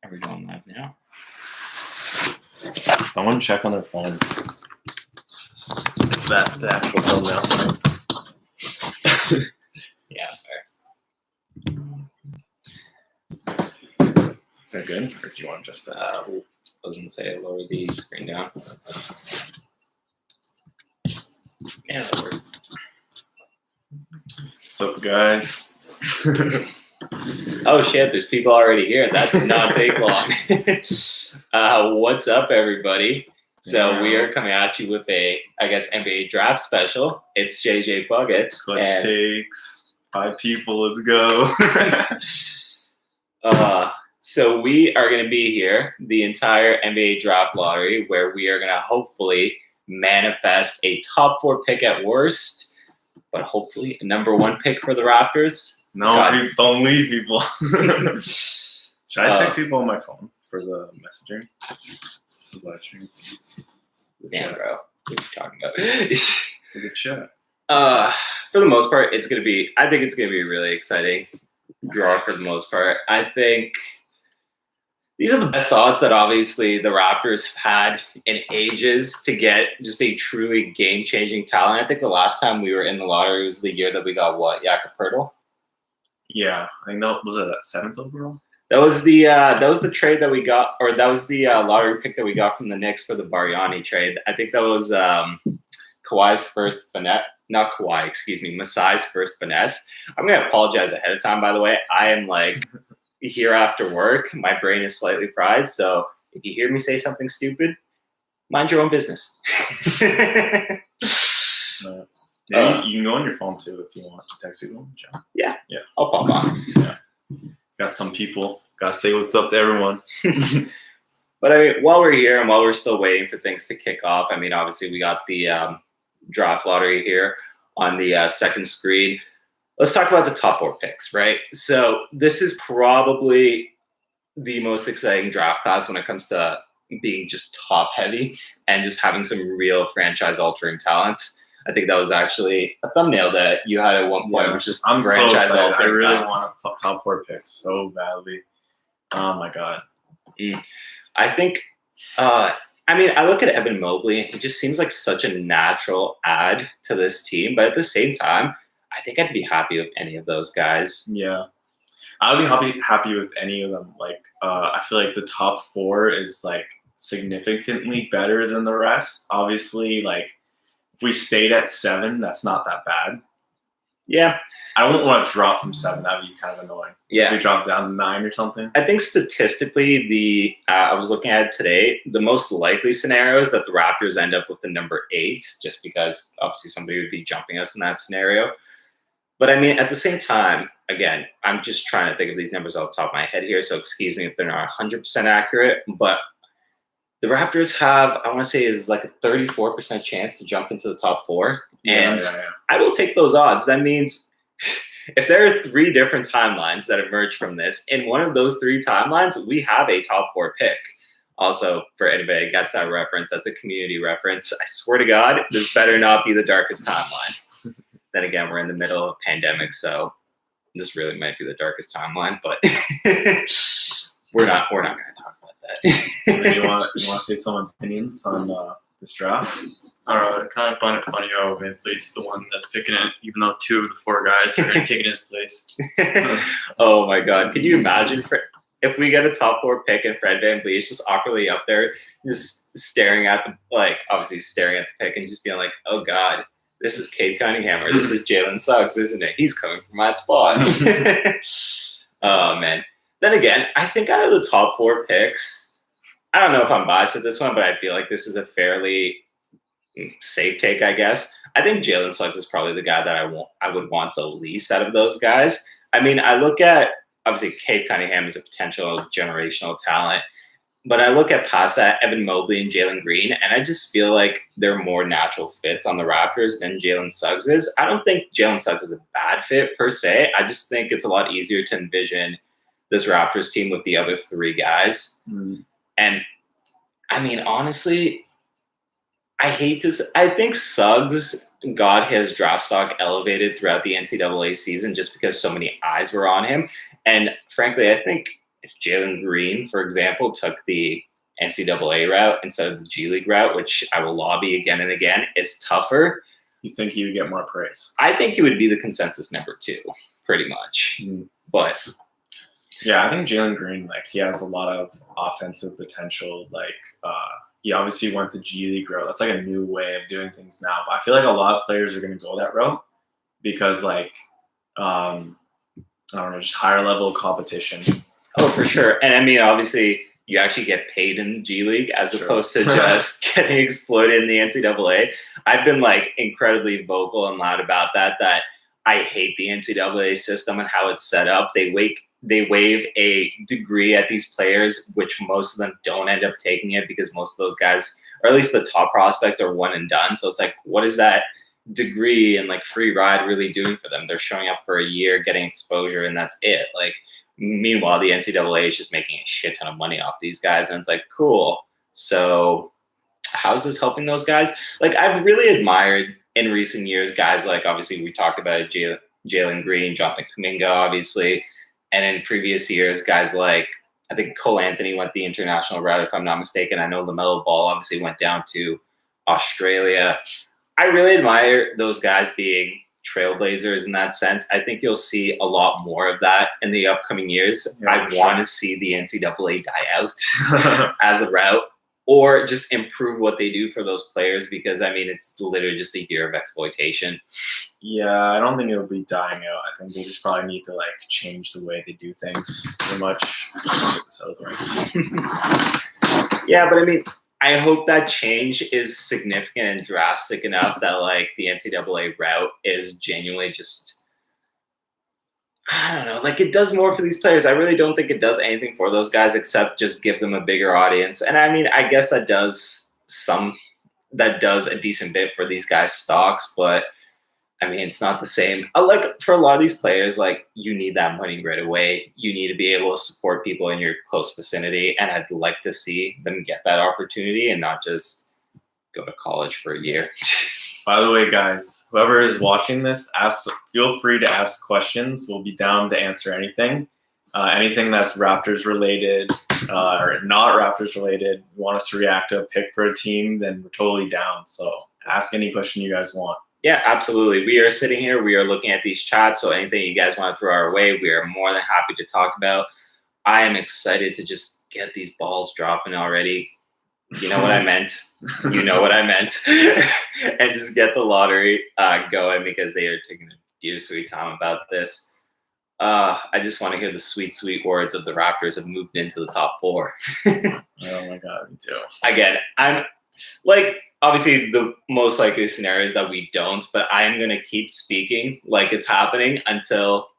Are we going live now? Someone check on their phone. If that's the actual thumbnail. Yeah, fair. Is that good? Or do you want just I was going to say lower the screen down. Yeah, that works. What's up, guys? Oh shit, there's people already here. That did not take long. What's up, everybody? So we are coming at you with a, I guess, NBA draft special. It's JJ Buckets. Clutch takes. 5 people, let's go. So we are going to be here the entire NBA draft lottery, where we are going to hopefully manifest a top 4 pick at worst, but hopefully a number 1 pick for the Raptors. No, don't leave people. Should I text people on my phone for the messaging? The live stream? Damn, bro. What are you talking about? For the chat. For the most part, I think it's going to be a really exciting draw for the most part. I think these are the best odds that obviously the Raptors have had in ages to get just a truly game-changing talent. I think the last time we were in the lottery was the year that we got Jakob Poeltl. Yeah, I think that was that 7th overall. That was the trade that we got, or that was the lottery pick that we got from the Knicks for the Bargnani trade. I think that was Kawhi's first finesse. Not Kawhi, excuse me, Masai's first finesse. I'm going to apologize ahead of time, by the way. I am here after work. My brain is slightly fried. So if you hear me say something stupid, mind your own business. Maybe you can go on your phone too if you want to text people. Yeah. I'll pop on. Yeah. Got some people. Gotta say what's up to everyone. But I mean, while we're here and while we're still waiting for things to kick off, I mean, obviously we got the draft lottery here on the second screen. Let's talk about the top 4 picks, right? So this is probably the most exciting draft class when it comes to being just top heavy and just having some real franchise altering talents. I think that was actually a thumbnail that you had at one point, which is I'm franchise so excited. I really talents. want a top 4 picks so badly. Oh my god. I think, I look at Evan Mobley, and he just seems like such a natural add to this team. But at the same time, I think I'd be happy with any of those guys. Yeah. I would be happy with any of them. I feel like the top 4 is significantly better than the rest. Obviously, if we stayed at 7, that's not that bad. Yeah. I wouldn't want to drop from 7. That would be kind of annoying. Yeah. If we drop down to 9 or something. I think statistically, I was looking at it today, the most likely scenario is that the Raptors end up with the number 8, just because obviously somebody would be jumping us in that scenario. But I mean, at the same time, again, I'm just trying to think of these numbers off the top of my head here, so excuse me if they're not 100% accurate, but the Raptors have, I want to say, is a 34% chance to jump into the top 4. And I will take those odds. That means if there are 3 different timelines that emerge from this, in one of those 3 timelines, we have a top 4 pick. Also, for anybody that gets that reference, that's a community reference. I swear to God, this better not be the darkest timeline. Then again, we're in the middle of a pandemic, so this really might be the darkest timeline, but we're not going to talk about that. You want to say some opinions on this draft? I don't know. I kind of find it funny how Van Fleet's the one that's picking it, even though 2 of the 4 guys are going to take it in his place. Oh my God. Could you imagine if we get a top 4 pick and Fred VanVleet is just awkwardly up there, just staring at obviously staring at the pick and just being like, oh God, this is Cade Cunningham or this is Jalen Suggs, isn't it? He's coming for my spot. Oh man. Then again, I think out of the top 4 picks, I don't know if I'm biased at this one, but I feel like this is a fairly safe take, I guess. I think Jalen Suggs is probably the guy that I would want the least out of those guys. I mean, I look at, obviously, Cade Cunningham is a potential generational talent, but I look at past that, Evan Mobley and Jalen Green, and I just feel like they're more natural fits on the Raptors than Jalen Suggs is. I don't think Jalen Suggs is a bad fit per se. I just think it's a lot easier to envision this Raptors team with the other 3 guys. And I mean, honestly, I think Suggs got his draft stock elevated throughout the NCAA season just because so many eyes were on him. And frankly, I think if Jalen Green, for example, took the NCAA route instead of the G League route, which I will lobby again and again, is tougher. You think he would get more praise? I think he would be the consensus number 2, pretty much. But yeah, I think Jalen Green, like, he has a lot of offensive potential. Like, he obviously went the G League route. That's like a new way of doing things now. But I feel like a lot of players are going to go that route because, like, I don't know, just higher level competition. Oh, for sure. And I mean, obviously, you actually get paid in the G League as opposed to just getting exploited in the NCAA. I've been like incredibly vocal and loud about that I hate the NCAA system and how it's set up. They waive a degree at these players, which most of them don't end up taking it because most of those guys, or at least the top prospects, are one and done. So it's like, what is that degree and like free ride really doing for them? They're showing up for a year, getting exposure, and that's it. Like, meanwhile, the NCAA is just making a shit ton of money off these guys, and it's like, cool. So how's this helping those guys? Like, I've really admired in recent years guys like, obviously, we talked about Jalen Green, Jonathan Kuminga, obviously, and in previous years, guys like, I think Cole Anthony went the international route, if I'm not mistaken. I know LaMelo Ball obviously went down to Australia. I really admire those guys being trailblazers in that sense. I think you'll see a lot more of that in the upcoming years. Yeah, I want to see the NCAA die out as a route, or just improve what they do for those players, because I mean, it's literally just a year of exploitation. Yeah, I don't think it'll be dying out. I think they just probably need to like change the way they do things too much. Yeah, but I mean, I hope that change is significant and drastic enough that like the NCAA route is genuinely just, I don't know, like it does more for these players. I really don't think it does anything for those guys except just give them a bigger audience. And I mean, I guess that does a decent bit for these guys' stocks, but I mean, it's not the same. Like for a lot of these players, like you need that money right away. You need to be able to support people in your close vicinity. And I'd like to see them get that opportunity and not just go to college for a year. By the way, guys, whoever is watching this, feel free to ask questions. We'll be down to answer anything. Anything that's Raptors related or not Raptors related. You want us to react to a pick for a team, then we're totally down. So ask any question you guys want. Yeah, absolutely. We are sitting here. We are looking at these chats. So anything you guys want to throw our way, we are more than happy to talk about. I am excited to just get these balls dropping already. You know what I meant. You know what I meant. And just get the lottery going, because they are taking a dear sweet time about this. I just want to hear the sweet, sweet words of the Raptors have moved into the top 4. Oh my God, me too. Again, I'm like, obviously the most likely scenario is that we don't, but I am going to keep speaking like it's happening until,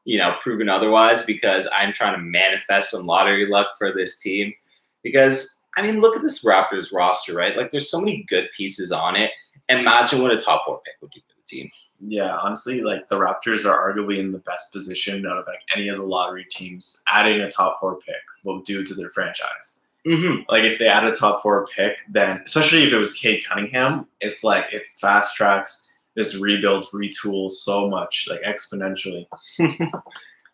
proven otherwise, because I'm trying to manifest some lottery luck for this team. Because, I mean, look at this Raptors roster, right? Like, there's so many good pieces on it. Imagine what a top 4 pick would do for the team. Yeah, honestly, like the Raptors are arguably in the best position out of like any of the lottery teams. Adding a top 4 pick will do to their franchise. Mm-hmm. Like if they add a top 4 pick, then especially if it was Cade Cunningham, it's like it fast tracks this rebuild, retool so much, like exponentially.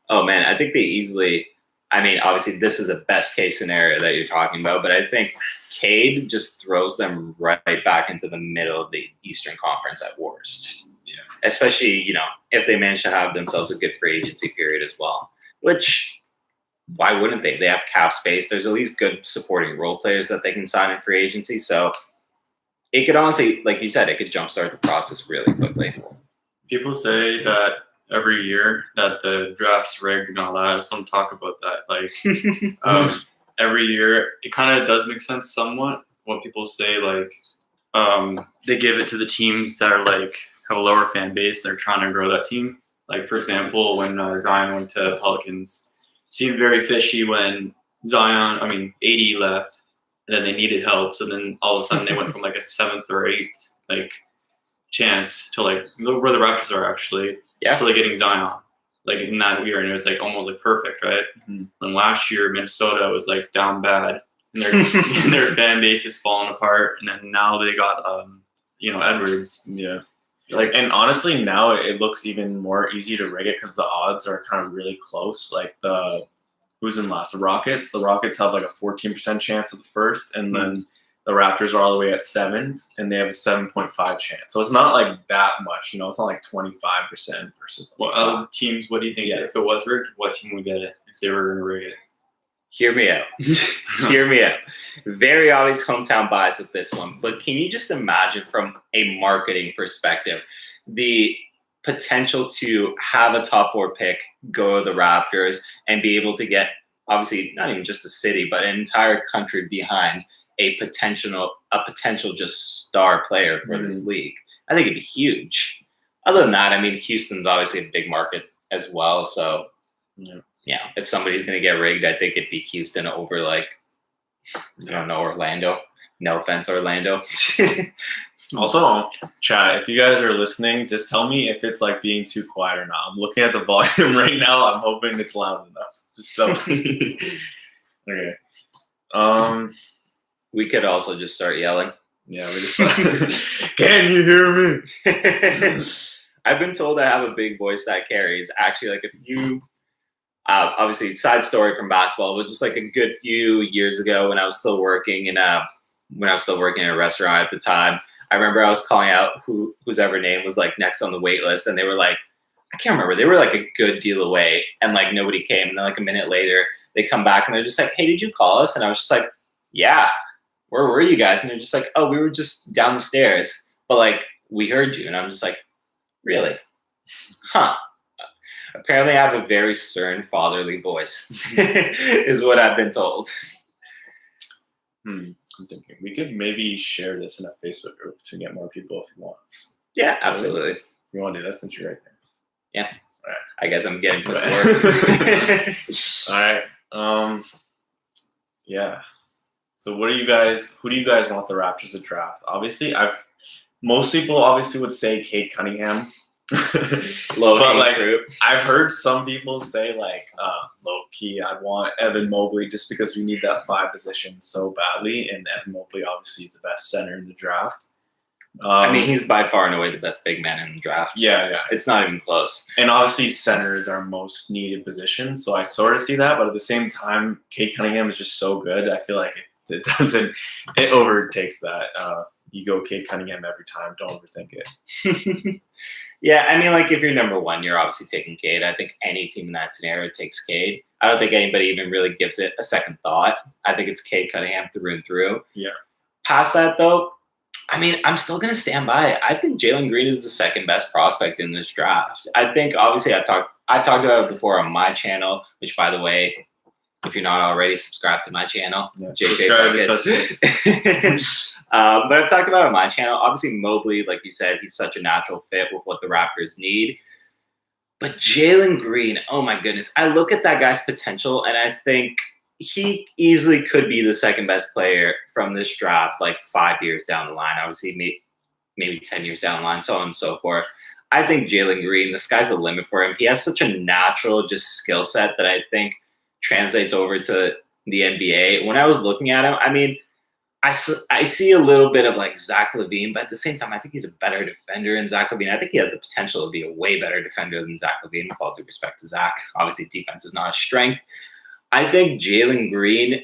Oh man, I think they easily. I mean, obviously this is a best case scenario that you're talking about, but I think Cade just throws them right back into the middle of the Eastern Conference at worst. Yeah, especially if they manage to have themselves a good free agency period as well, which. Why wouldn't they? They have cap space. There's at least good supporting role players that they can sign in free agency. So it could honestly, like you said, it could jumpstart the process really quickly. People say that every year that the draft's rigged and all that. I just want to talk about that. Like every year, it kind of does make sense somewhat. What people say, like they give it to the teams that are like have a lower fan base. They're trying to grow that team. Like for example, when Zion went to the Pelicans. Seemed very fishy when AD left, and then they needed help. So then all of a sudden they went from like a 7th or 8th like chance to like where the Raptors are actually, to like getting Zion like in that year, and it was like almost like perfect, right? Mm-hmm. And last year Minnesota was like down bad, and their fan base is falling apart, and then now they got Edwards. Yeah. Like, and honestly, now it looks even more easy to rig it because the odds are kind of really close. Like the who's in last? The Rockets. The Rockets have like a 14% chance at the first, and then the Raptors are all the way at 7th, and they have a 7.5 chance. So it's not like that much, you know. It's not like 25% versus. Well, out of the teams, what do you think? Yeah. If it was rigged, what team would get it if they were going to rig it? Hear me out. Hear me out. Very obvious hometown bias with this one, but can you just imagine from a marketing perspective the potential to have a top 4 pick go to the Raptors and be able to get, obviously not even just the city, but an entire country behind a potential just star player for this league? I think it'd be huge. Other than that, I mean, Houston's obviously a big market as well, so yeah, if somebody's going to get rigged, I think it'd be Houston over, like, I don't know, Orlando. No offense, Orlando. Also, chat, if you guys are listening, just tell me if it's like being too quiet or not. I'm looking at the volume right now. I'm hoping it's loud enough. Just tell me. Okay. We could also just start yelling. Yeah, we just. Can you hear me? I've been told I have a big voice that carries. Actually, like a few. Obviously, side story from basketball, but just like a good few years ago when I was still working in a restaurant at the time, I remember I was calling out whose ever name was like next on the wait list, and they were like, I can't remember, they were like a good deal away, and like nobody came. And then like a minute later, they come back and they're just like, hey, did you call us? And I was just like, yeah, where were you guys? And they're just like, oh, we were just down the stairs, but like we heard you. And I'm just like, really? Huh. Apparently, I have a very stern, fatherly voice, is what I've been told. I'm thinking we could maybe share this in a Facebook group to get more people if you want. Yeah, absolutely. You want to do that since you're right there? Yeah. All right. I guess I'm getting put to work. All right. Yeah. So who do you guys want the Raptors to draft? Obviously, most people obviously would say Cade Cunningham. But like I've heard some people say like low key I'd want Evan Mobley just because we need that 5 position so badly, and Evan Mobley obviously is the best center in the draft. I mean, he's by far and away the best big man in the draft. Yeah. It's not even close. And obviously center is our most needed position, so I sort of see that, but at the same time Cade Cunningham is just so good. I feel like it overtakes that. You go Cade Cunningham every time. Don't overthink it. Yeah, I mean, like, if you're number 1, you're obviously taking Cade. I think any team in that scenario takes Cade. I don't think anybody even really gives it a second thought. I think it's Cade Cunningham through and through. Yeah. Past that, though, I mean, I'm still going to stand by it. I think Jalen Green is the second best prospect in this draft. I think, obviously, I've talked about it before on my channel, which, by the way, if you're not already, subscribe to my channel. Yeah, JJ Buckets. But I've talked about it on my channel. Obviously, Mobley, like you said, he's such a natural fit with what the Raptors need. But Jalen Green, oh my goodness. I look at that guy's potential, and I think he easily could be the second best player from this draft, like 5 years down the line. Obviously, maybe 10 years down the line, so on and so forth. I think Jalen Green, the sky's the limit for him. He has such a natural just skill set that I think translates over to the NBA. When I was looking at him, I mean, I see a little bit of like Zach LaVine, but at the same time, I think he's a better defender than Zach LaVine. I think he has the potential to be a way better defender than Zach LaVine, with all due respect to Zach. Obviously, defense is not a strength. I think Jalen Green,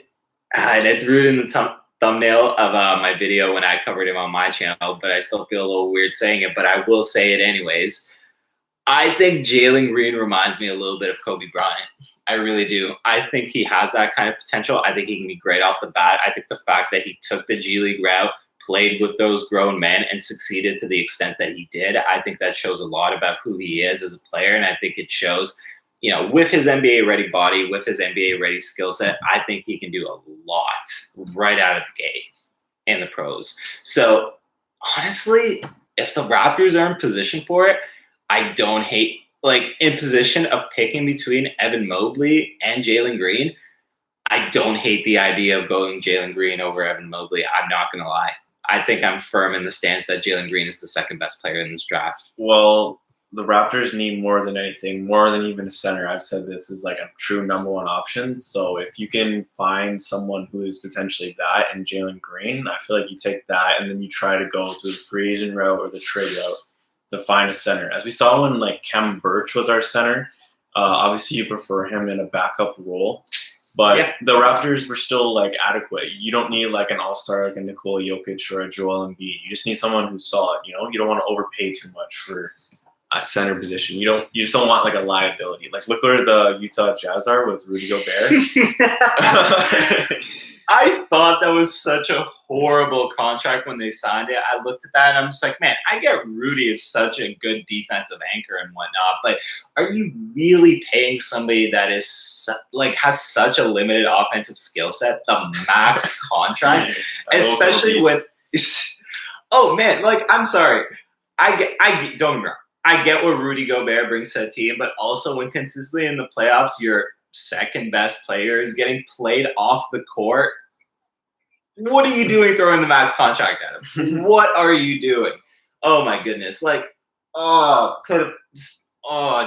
and I threw it in the thumbnail of my video when I covered him on my channel, but I still feel a little weird saying it, but I will say it anyways. I think Jalen Green reminds me a little bit of Kobe Bryant. I really do. I think he has that kind of potential. I think he can be great off the bat. I think the fact that he took the G League route, played with those grown men, and succeeded to the extent that he did, I think that shows a lot about who he is as a player. And I think it shows, with his NBA-ready body, with his NBA-ready skill set, I think he can do a lot right out of the gate in the pros. So, honestly, if the Raptors are in position for it, I don't hate, in position of picking between Evan Mobley and Jalen Green, I don't hate the idea of going Jalen Green over Evan Mobley. I'm not going to lie. I think I'm firm in the stance that Jalen Green is the second best player in this draft. Well, the Raptors need more than anything, more than even a center. I've said this is like a true number 1 option. So if you can find someone who is potentially that in Jalen Green, I feel like you take that and then you try to go through the free agent route or the trade route to find a center. As we saw when Khem Birch was our center, Obviously, you prefer him in a backup role, but Yeah. the Raptors were still like adequate. You don't need like an all-star like a Nikola Jokic or a Joel Embiid. You just need someone who's solid. You know, you don't want to overpay too much for a center position. You just don't want like a liability. Like look where the Utah Jazz are with Rudy Gobert. I thought that was such a horrible contract when they signed it. I looked at that and I'm just like, man, I get Rudy is such a good defensive anchor and whatnot, but are you really paying somebody that is like has such a limited offensive skill set the max contract, especially with? Oh man, like I'm sorry, I get don't get me wrong. I get what Rudy Gobert brings to the team, but also when consistently in the playoffs, your second best player is getting played off the court. What are you doing throwing the max contract at him? What are you doing? Oh my goodness. Like,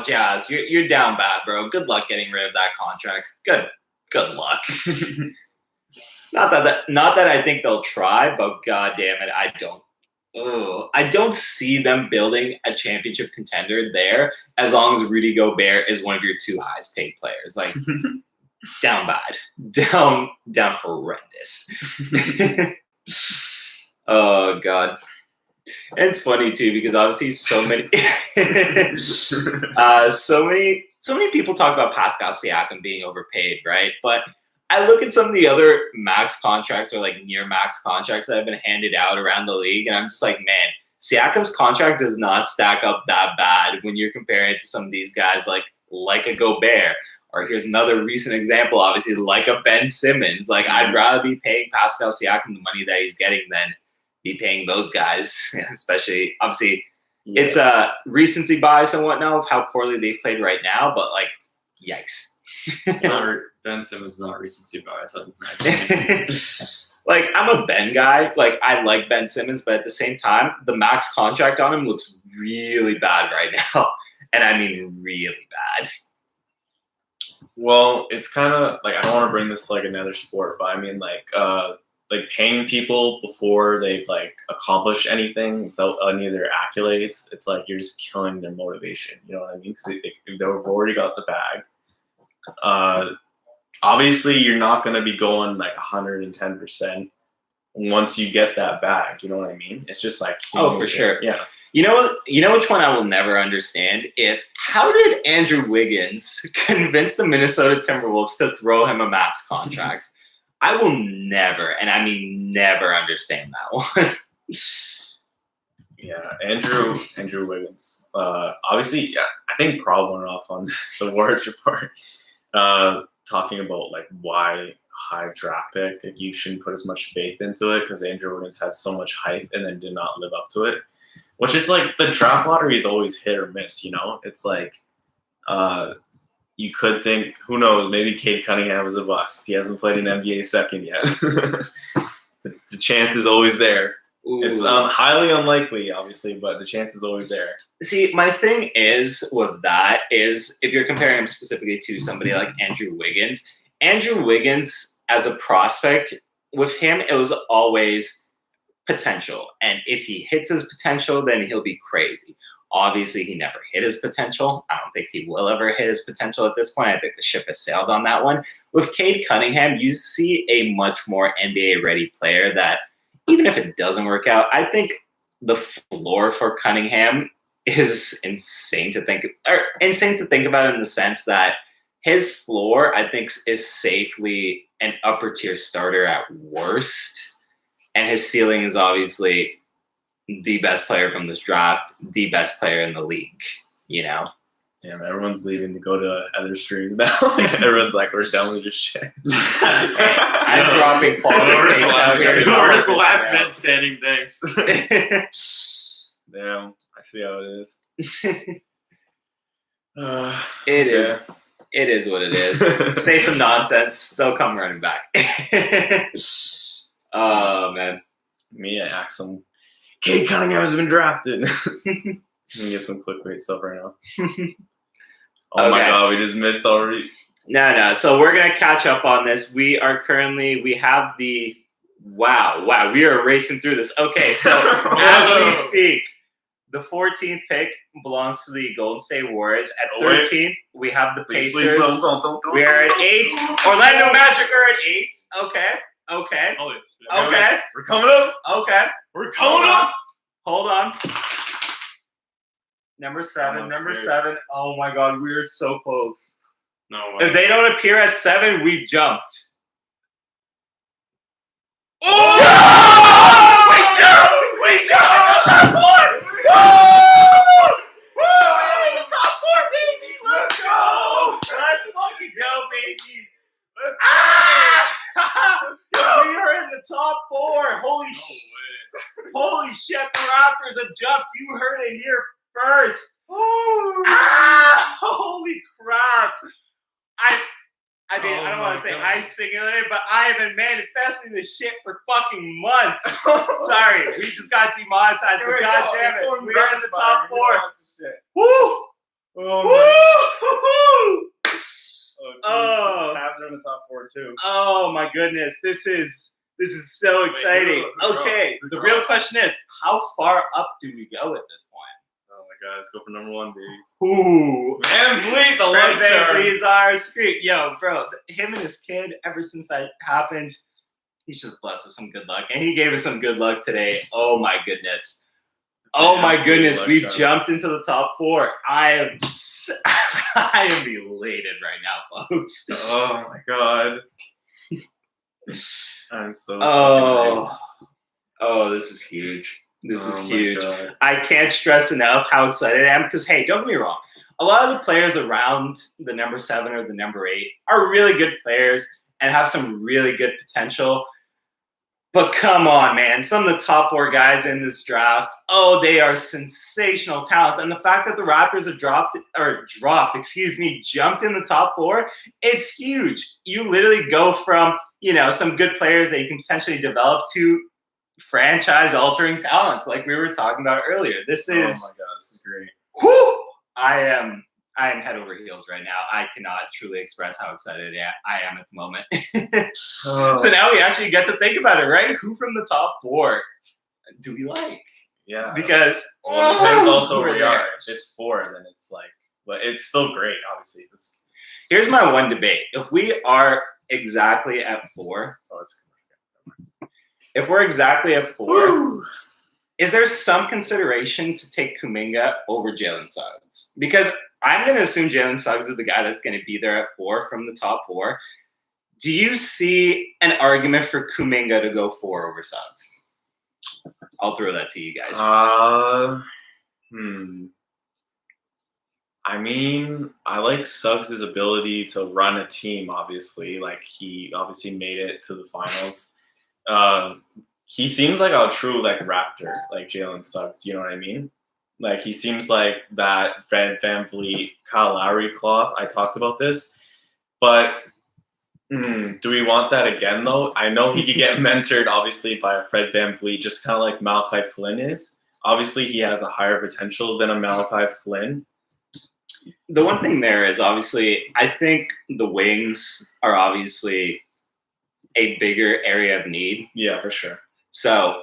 Jazz, you're down bad, bro. Good luck getting rid of that contract. Good luck. Not that I think they'll try, but god damn it, I don't. I don't see them building a championship contender there as long as Rudy Gobert is one of your two highest paid players. Like, down bad. Down horrendous. Oh, God. And it's funny, too, because obviously so many people talk about Pascal Siakam being overpaid, right? But I look at some of the other max contracts or like near max contracts that have been handed out around the league, and I'm just like, man, Siakam's contract does not stack up that bad when you're comparing it to some of these guys like a Gobert. Or here's another recent example, obviously, like a Ben Simmons. Like, I'd rather be paying Pascal Siakam the money that he's getting than be paying those guys, especially, obviously, it's a recency bias and whatnot of how poorly they've played right now, but, like, yikes. Ben Simmons is not recency bias. I'd imagine. Like, I'm a Ben guy. Like, I like Ben Simmons, but at the same time, the max contract on him looks really bad right now. And I mean really bad. Well, it's kind of like I don't want to bring this to like another sport, but I mean like paying people before they've like accomplished anything without any of their accolades. It's like you're just killing their motivation. You know what I mean? Because they've already got the bag. Obviously, you're not going to be going like 110% once you get that bag. You know what I mean? It's just like for sure. Yeah. You know which one I will never understand is how did Andrew Wiggins convince the Minnesota Timberwolves to throw him a max contract? I will never, and I mean never, understand that one. Yeah, Andrew Wiggins. Obviously, yeah, I think Prob went off on this, the Warriors report, talking about like why high draft pick. Like, you shouldn't put as much faith into it because Andrew Wiggins had so much hype and then did not live up to it. Which is like the draft lottery is always hit or miss. You know, it's like you could think, who knows, maybe Cade Cunningham was a bust. He hasn't played an NBA second yet. the chance is always there. Ooh. It's highly unlikely, obviously, but the chance is always there. See, my thing is with that is if you're comparing him specifically to somebody like Andrew Wiggins as a prospect, with him, it was always potential. And if he hits his potential, then he'll be crazy. Obviously, he never hit his potential. I don't think he will ever hit his potential at this point. I think the ship has sailed on that one. With Cade Cunningham, you see a much more NBA-ready player that, even if it doesn't work out, I think the floor for Cunningham is insane to think about in the sense that his floor, I think, is safely an upper-tier starter at worst. And his ceiling is obviously the best player from this draft, the best player in the league, you know? Yeah, man, everyone's leaving to go to other streams now. Everyone's like, we're done with this shit. I'm dropping quality takes out here. Where's the last man standing? Thanks. Damn, I see how it is. It is what it is. Say some nonsense, they'll come running back. Oh, man. Me and Axel. Cade Cunningham has been drafted. We can get some clickbait stuff right now. Oh my god, we just missed already. No. So we're going to catch up on this. We have the... Wow, we are racing through this. Okay, so as we speak, The 14th pick belongs to the Golden State Warriors. At Oh, wait. 13, we have the Please, Pacers. don't. We are at 8. Orlando Magic are at 8. Okay. Holy shit. Okay. We're coming up. Okay. We're coming up. Hold on. Number 7. I'm Number scared. 7. Oh my God, we are so close. No way. If they don't appear at 7, we've jumped. Oh! We jumped! Top 4, baby! Let's go! Let's fucking go, baby! Let's go! We are in the top 4. Holy No shit! way. Holy shit! The Raptors have jumped. You heard it here first. Holy crap! I mean, I don't Oh want my to say God. I singularly, but I have been manifesting this shit for fucking months. Sorry, we just got demonetized, but god damn it, we are in the top 4. Woo! Oh, Woo! Oh. the Cavs are in the top 4 too. Oh my goodness, this is so exciting. who dropped? Okay, Who the dropped? real question is, how far up do we go at this point? Oh my God, let's go for number 1, baby. Ooh. Van Vliet, the Fred light charm. VanVleet's our street. Yo, bro, him and his kid, ever since that happened, he's just blessed with some good luck. And he gave us some good luck today. Oh my goodness. Oh my goodness, Luck we charm. jumped into the top 4. I am elated right now, folks. Oh my God. I'm so Oh, this is huge. This is huge. God. I can't stress enough how excited I am because, hey, don't get me wrong. A lot of the players around the number 7 or the number 8 are really good players and have some really good potential. But come on, man. Some of the top 4 guys in this draft, they are sensational talents. And the fact that the Raptors have jumped in the top 4, it's huge. You literally go from, some good players that you can potentially develop to franchise-altering talents, like we were talking about earlier. This Oh my God, is, this is great. whew, I am head over heels right now. I cannot truly express how excited I am at the moment. So now we actually get to think about it, right? Who from the top 4 do we like? Yeah. Because Well, it depends also where we're you are. there. If it's 4, then it's like, but it's still great, obviously. It's, Here's my one debate: if we are exactly at 4, if we're exactly at 4. Is there some consideration to take Kuminga over Jalen Suggs? Because I'm going to assume Jalen Suggs is the guy that's going to be there at 4 from the top 4. Do you see an argument for Kuminga to go 4 over Suggs? I'll throw that to you guys. I mean, I like Suggs' ability to run a team, obviously. Like, he obviously made it to the finals. He seems like a true, like, Raptor, like Jalen Suggs. You know what I mean? Like, he seems like that Fred VanVleet, Kyle Lowry cloth. I talked about this. But do we want that again, though? I know he could get mentored, obviously, by a Fred VanVleet, just kind of like Malachi Flynn is. Obviously, he has a higher potential than a Malachi Flynn. The one thing there is, obviously, I think the wings are obviously a bigger area of need. Yeah, for sure. So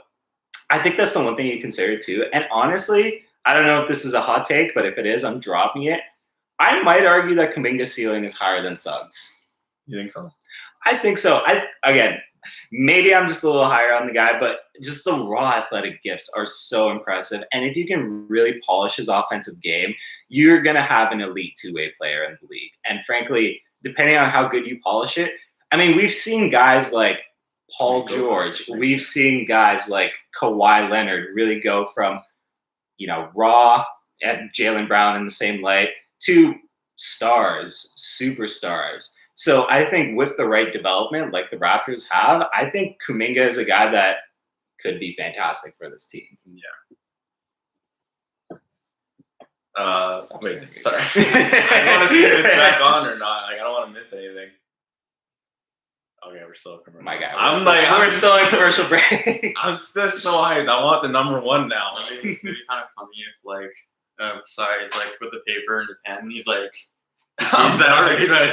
I think that's the one thing you consider too. And honestly, I don't know if this is a hot take, but if it is, I'm dropping it. I might argue that Kuminga's ceiling is higher than Suggs. You think so? I think so. Again, maybe I'm just a little higher on the guy, but just the raw athletic gifts are so impressive. And if you can really polish his offensive game, you're going to have an elite two-way player in the league. And frankly, depending on how good you polish it, I mean, we've seen guys like Paul George. We've seen guys like Kawhi Leonard really go from, raw at Jaylen Brown in the same light to stars, superstars. So I think with the right development, like the Raptors have, I think Kuminga is a guy that could be fantastic for this team. Wait, sorry. I just want to see if it's back on or not. Like, I don't want to miss anything. Okay, we're still a commercial. My guy. I'm we're still in commercial break. I'm still so hyped. I want the number 1 now. I mean, it'd be kind of funny if, like, he's like with the paper and the pen. He's like,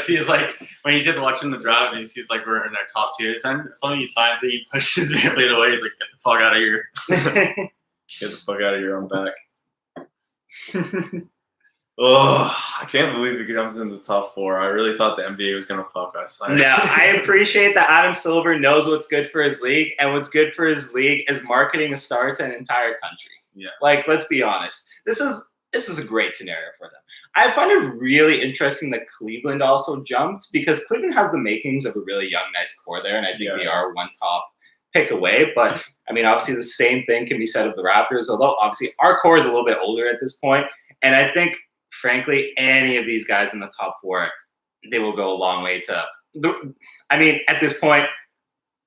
he's like when he's just watching the draft and he sees like we're in our top tiers. And something he signs that he pushes his family away. He's like, get the fuck out of here. Get the fuck out of your own back. Oh, I can't believe he comes in the top 4. I really thought the NBA was gonna fuck us. No, I appreciate that Adam Silver knows what's good for his league, and what's good for his league is marketing a star to an entire country. Yeah. Like, let's be honest. This is a great scenario for them. I find it really interesting that Cleveland also jumped because Cleveland has the makings of a really young, nice core there, and I think they are one top pick away. But I mean, obviously, the same thing can be said of the Raptors, although obviously our core is a little bit older at this point, and I think, frankly, any of these guys in the top 4, they will go a long way to. I mean, at this point,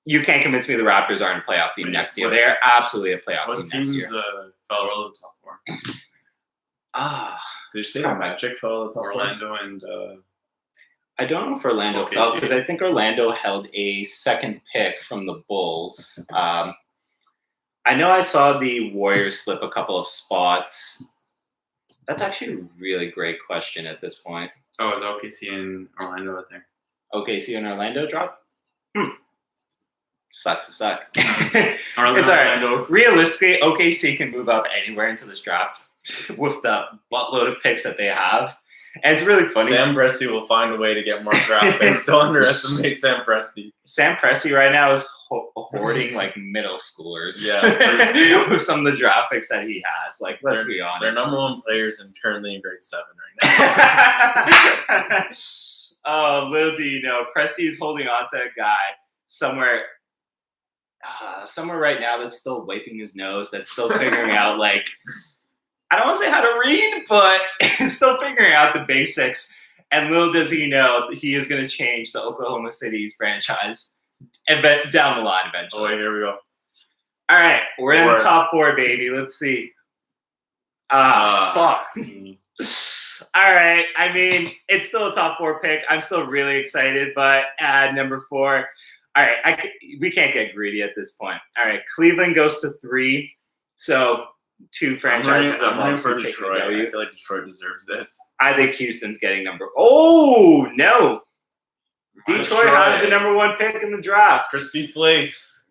you can't convince me the Raptors aren't a playoff team next year. They are absolutely a playoff team next year. What teams fell out of the top 4? Did you say the Magic fell out of the top 4? Orlando and I don't know if Orlando OKC. fell because I think Orlando held a second pick from the Bulls. I know I saw the Warriors slip a couple of spots. That's actually a really great question at this point. Oh, it was OKC and Orlando, I think. OKC and Orlando drop? Sucks to suck. Orlando, It's all right. Realistically, OKC can move up anywhere into this draft with the buttload of picks that they have. And it's really funny. Sam Presti will find a way to get more draft picks. Don't underestimate Sam Presti. Sam Presti right now is hoarding like middle schoolers. Yeah. With some of the draft picks that he has. Like, let's be honest. They're number 1 players and currently in grade 7 right now. Oh, little do you know, Presti is holding on to a guy somewhere right now that's still wiping his nose, that's still figuring out, like, I don't want to say how to read, but he's still figuring out the basics. And little does he know that he is going to change the Oklahoma City's franchise down the line eventually. Oh, wait, here we go. All right, we're in the top 4, baby. Let's see. Fuck. All right. I mean, it's still a top 4 pick. I'm still really excited, but at number 4, all right, we can't get greedy at this point. All right, Cleveland goes to 3. So 2 franchises. I'm running for obviously Detroit. taking W. I feel like Detroit deserves this. I think Houston's getting number. Oh no! Detroit has the number 1 pick in the draft. Crispy Flakes.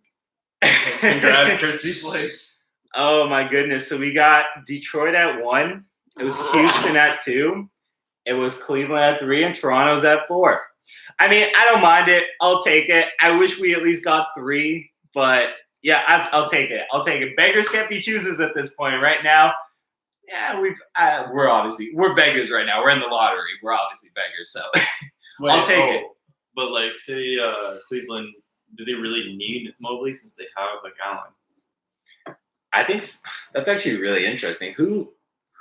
Congrats, Crispy Flakes. Oh my goodness! So we got Detroit at 1. It was Houston at 2. It was Cleveland at 3, and Toronto's at 4. I mean, I don't mind it. I'll take it. I wish we at least got 3, but yeah, I'll take it. I'll take it. Beggars can't be choosers at this point. Right now, yeah, we're beggars right now. We're in the lottery. We're obviously beggars, so I'll take it. But like, say Cleveland, do they really need Mobley since they have like Allen? I think that's actually really interesting. Who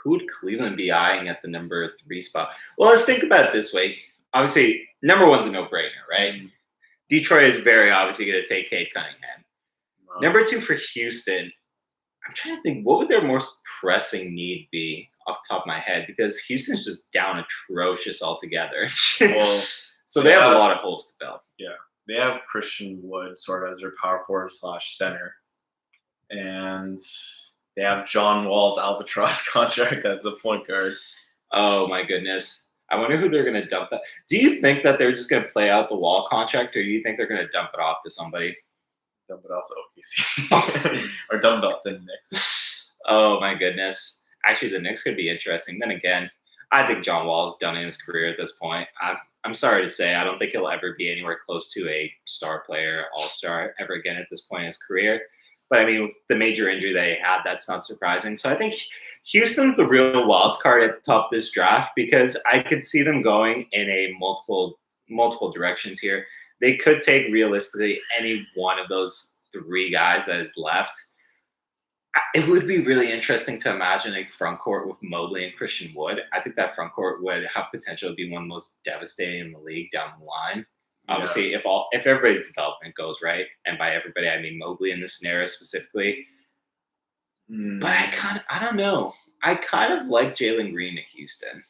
would Cleveland be eyeing at the number 3 spot? Well, let's think about it this way. Obviously, number 1's a no-brainer, right? Mm-hmm. Detroit is very obviously going to take Cade Cunningham. Wow. Number 2 for Houston, I'm trying to think, what would their most pressing need be off the top of my head? Because Houston's just down atrocious altogether. Well, so they have a lot of holes to fill. Yeah. They have Christian Wood sort of as their power forward / center. And they have John Wall's albatross contract as the point guard. Oh, my goodness. I wonder who they're going to dump that. Do you think that they're just going to play out the Wall contract, or do you think they're going to dump it off to somebody? Dump it off to OKC. Or dump it off the Knicks. Oh, my goodness. Actually, the Knicks could be interesting. Then again, I think John Wall's done in his career at this point. I'm sorry to say, I don't think he'll ever be anywhere close to a star player, all-star ever again at this point in his career. But, I mean, with the major injury that he had, that's not surprising. So I think Houston's the real wild card at the top of this draft because I could see them going in a multiple directions here. They could take realistically any one of those 3 guys that is left. It would be really interesting to imagine a front court with Mobley and Christian Wood. I think that front court would have potential to be one of the most devastating in the league down the line. Obviously, if everybody's development goes right, and by everybody I mean Mobley in this scenario specifically. But I don't know. I kind of like Jalen Green at Houston.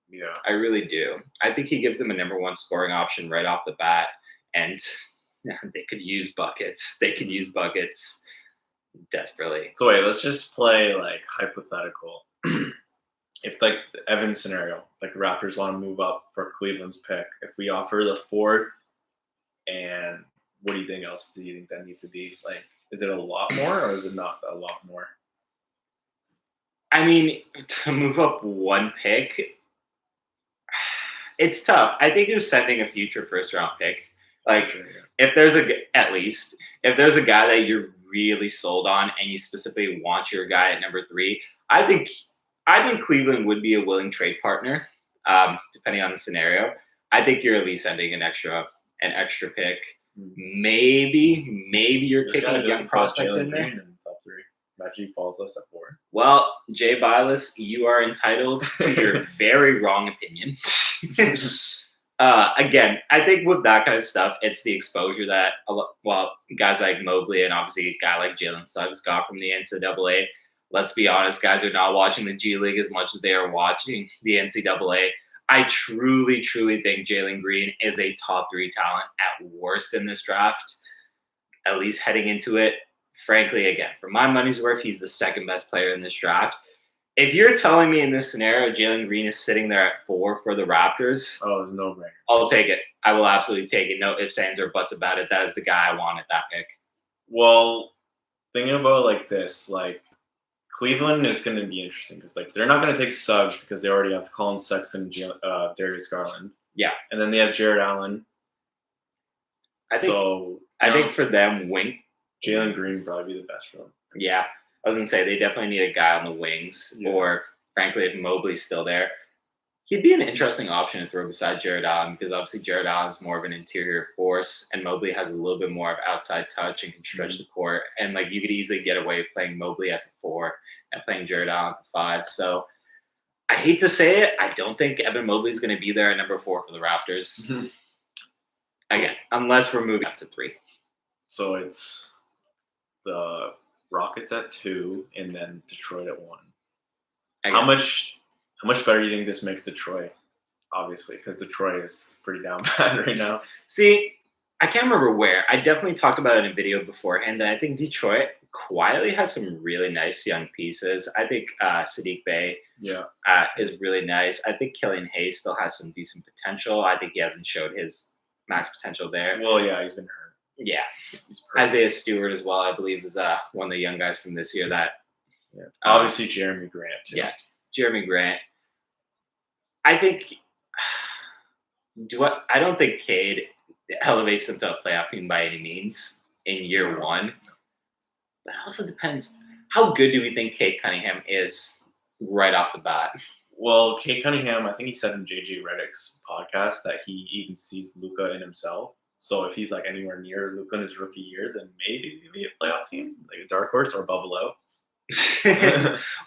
Yeah, I really do. I think he gives them a number 1 scoring option right off the bat, and they could use buckets. They could use buckets desperately. So wait, let's just play like hypothetical. If like the Evans scenario, like the Raptors want to move up for Cleveland's pick, if we offer the 4th, and what do you think else? Do you think that needs to be like? Is it a lot more or is it not a lot more? I mean, to move up one pick, it's tough. I think you're sending a future first round pick. Like, Sure, yeah. if there's at least if there's a guy that you're really sold on and you specifically want your guy at number 3, I think Cleveland would be a willing trade partner, depending on the scenario. I think you're at least sending an extra pick. Maybe you're This kicking guy a young doesn't put prospect Jalen in there. Green in the top 3. Imagine he falls us at 4. Well, Jay Bilas, you are entitled to your very wrong opinion. Again, I think with that kind of stuff, it's the exposure that guys like Mobley and obviously a guy like Jalen Suggs got from the NCAA. Let's be honest, guys are not watching the G League as much as they are watching the NCAA. I truly, truly think Jalen Green is a top 3 talent at worst in this draft, at least heading into it. Frankly, again, for my money's worth, he's the second best player in this draft. If you're telling me in this scenario Jalen Green is sitting there at 4 for the Raptors, Oh, it's no brainer. I'll take it. I will absolutely take it. No ifs, ands, or buts about it. That is the guy I want at that pick. Well, thinking about it like this, like Cleveland is going to be interesting because like they're not going to take Suggs because they already have Colin Sexton, Darius Garland. Yeah. And then they have Jared Allen. I think for them, Jalen Green would probably be the best for them. Yeah, I was going to say they definitely need a guy on the wings, or frankly, if Mobley's still there, he'd be an interesting option to throw beside Jared Allen because obviously Jared Allen is more of an interior force, and Mobley has a little bit more of outside touch and can stretch the court. And like you could easily get away with playing Mobley at the 4 and playing Jared Allen at the 5. So I hate to say it, I don't think Evan Mobley is going to be there at number 4 for the Raptors. Mm-hmm. Again, unless we're moving up to 3. So it's the Rockets at 2 and then Detroit at 1. Again, How much better do you think this makes Detroit? Obviously, because Detroit is pretty down bad right now. See, I can't remember where. I definitely talked about it in a video beforehand. And I think Detroit quietly has some really nice young pieces. I think Sadiq Bey is really nice. I think Killian Hayes still has some decent potential. I think he hasn't showed his max potential there. Well, yeah, he's been hurt. Yeah. Isaiah Stewart as well, I believe, is one of the young guys from this year that. Yeah. Obviously, Jeremy Grant, too. Yeah, Jeremy Grant. I think. I don't think Cade elevates them to a playoff team by any means in year 1. But it also depends. How good do we think Cade Cunningham is right off the bat? Well, Cade Cunningham, I think he said in JJ Redick's podcast that he even sees Luka in himself. So if he's like anywhere near Luka in his rookie year, then maybe he'll be a playoff team, like a dark horse or bubble out.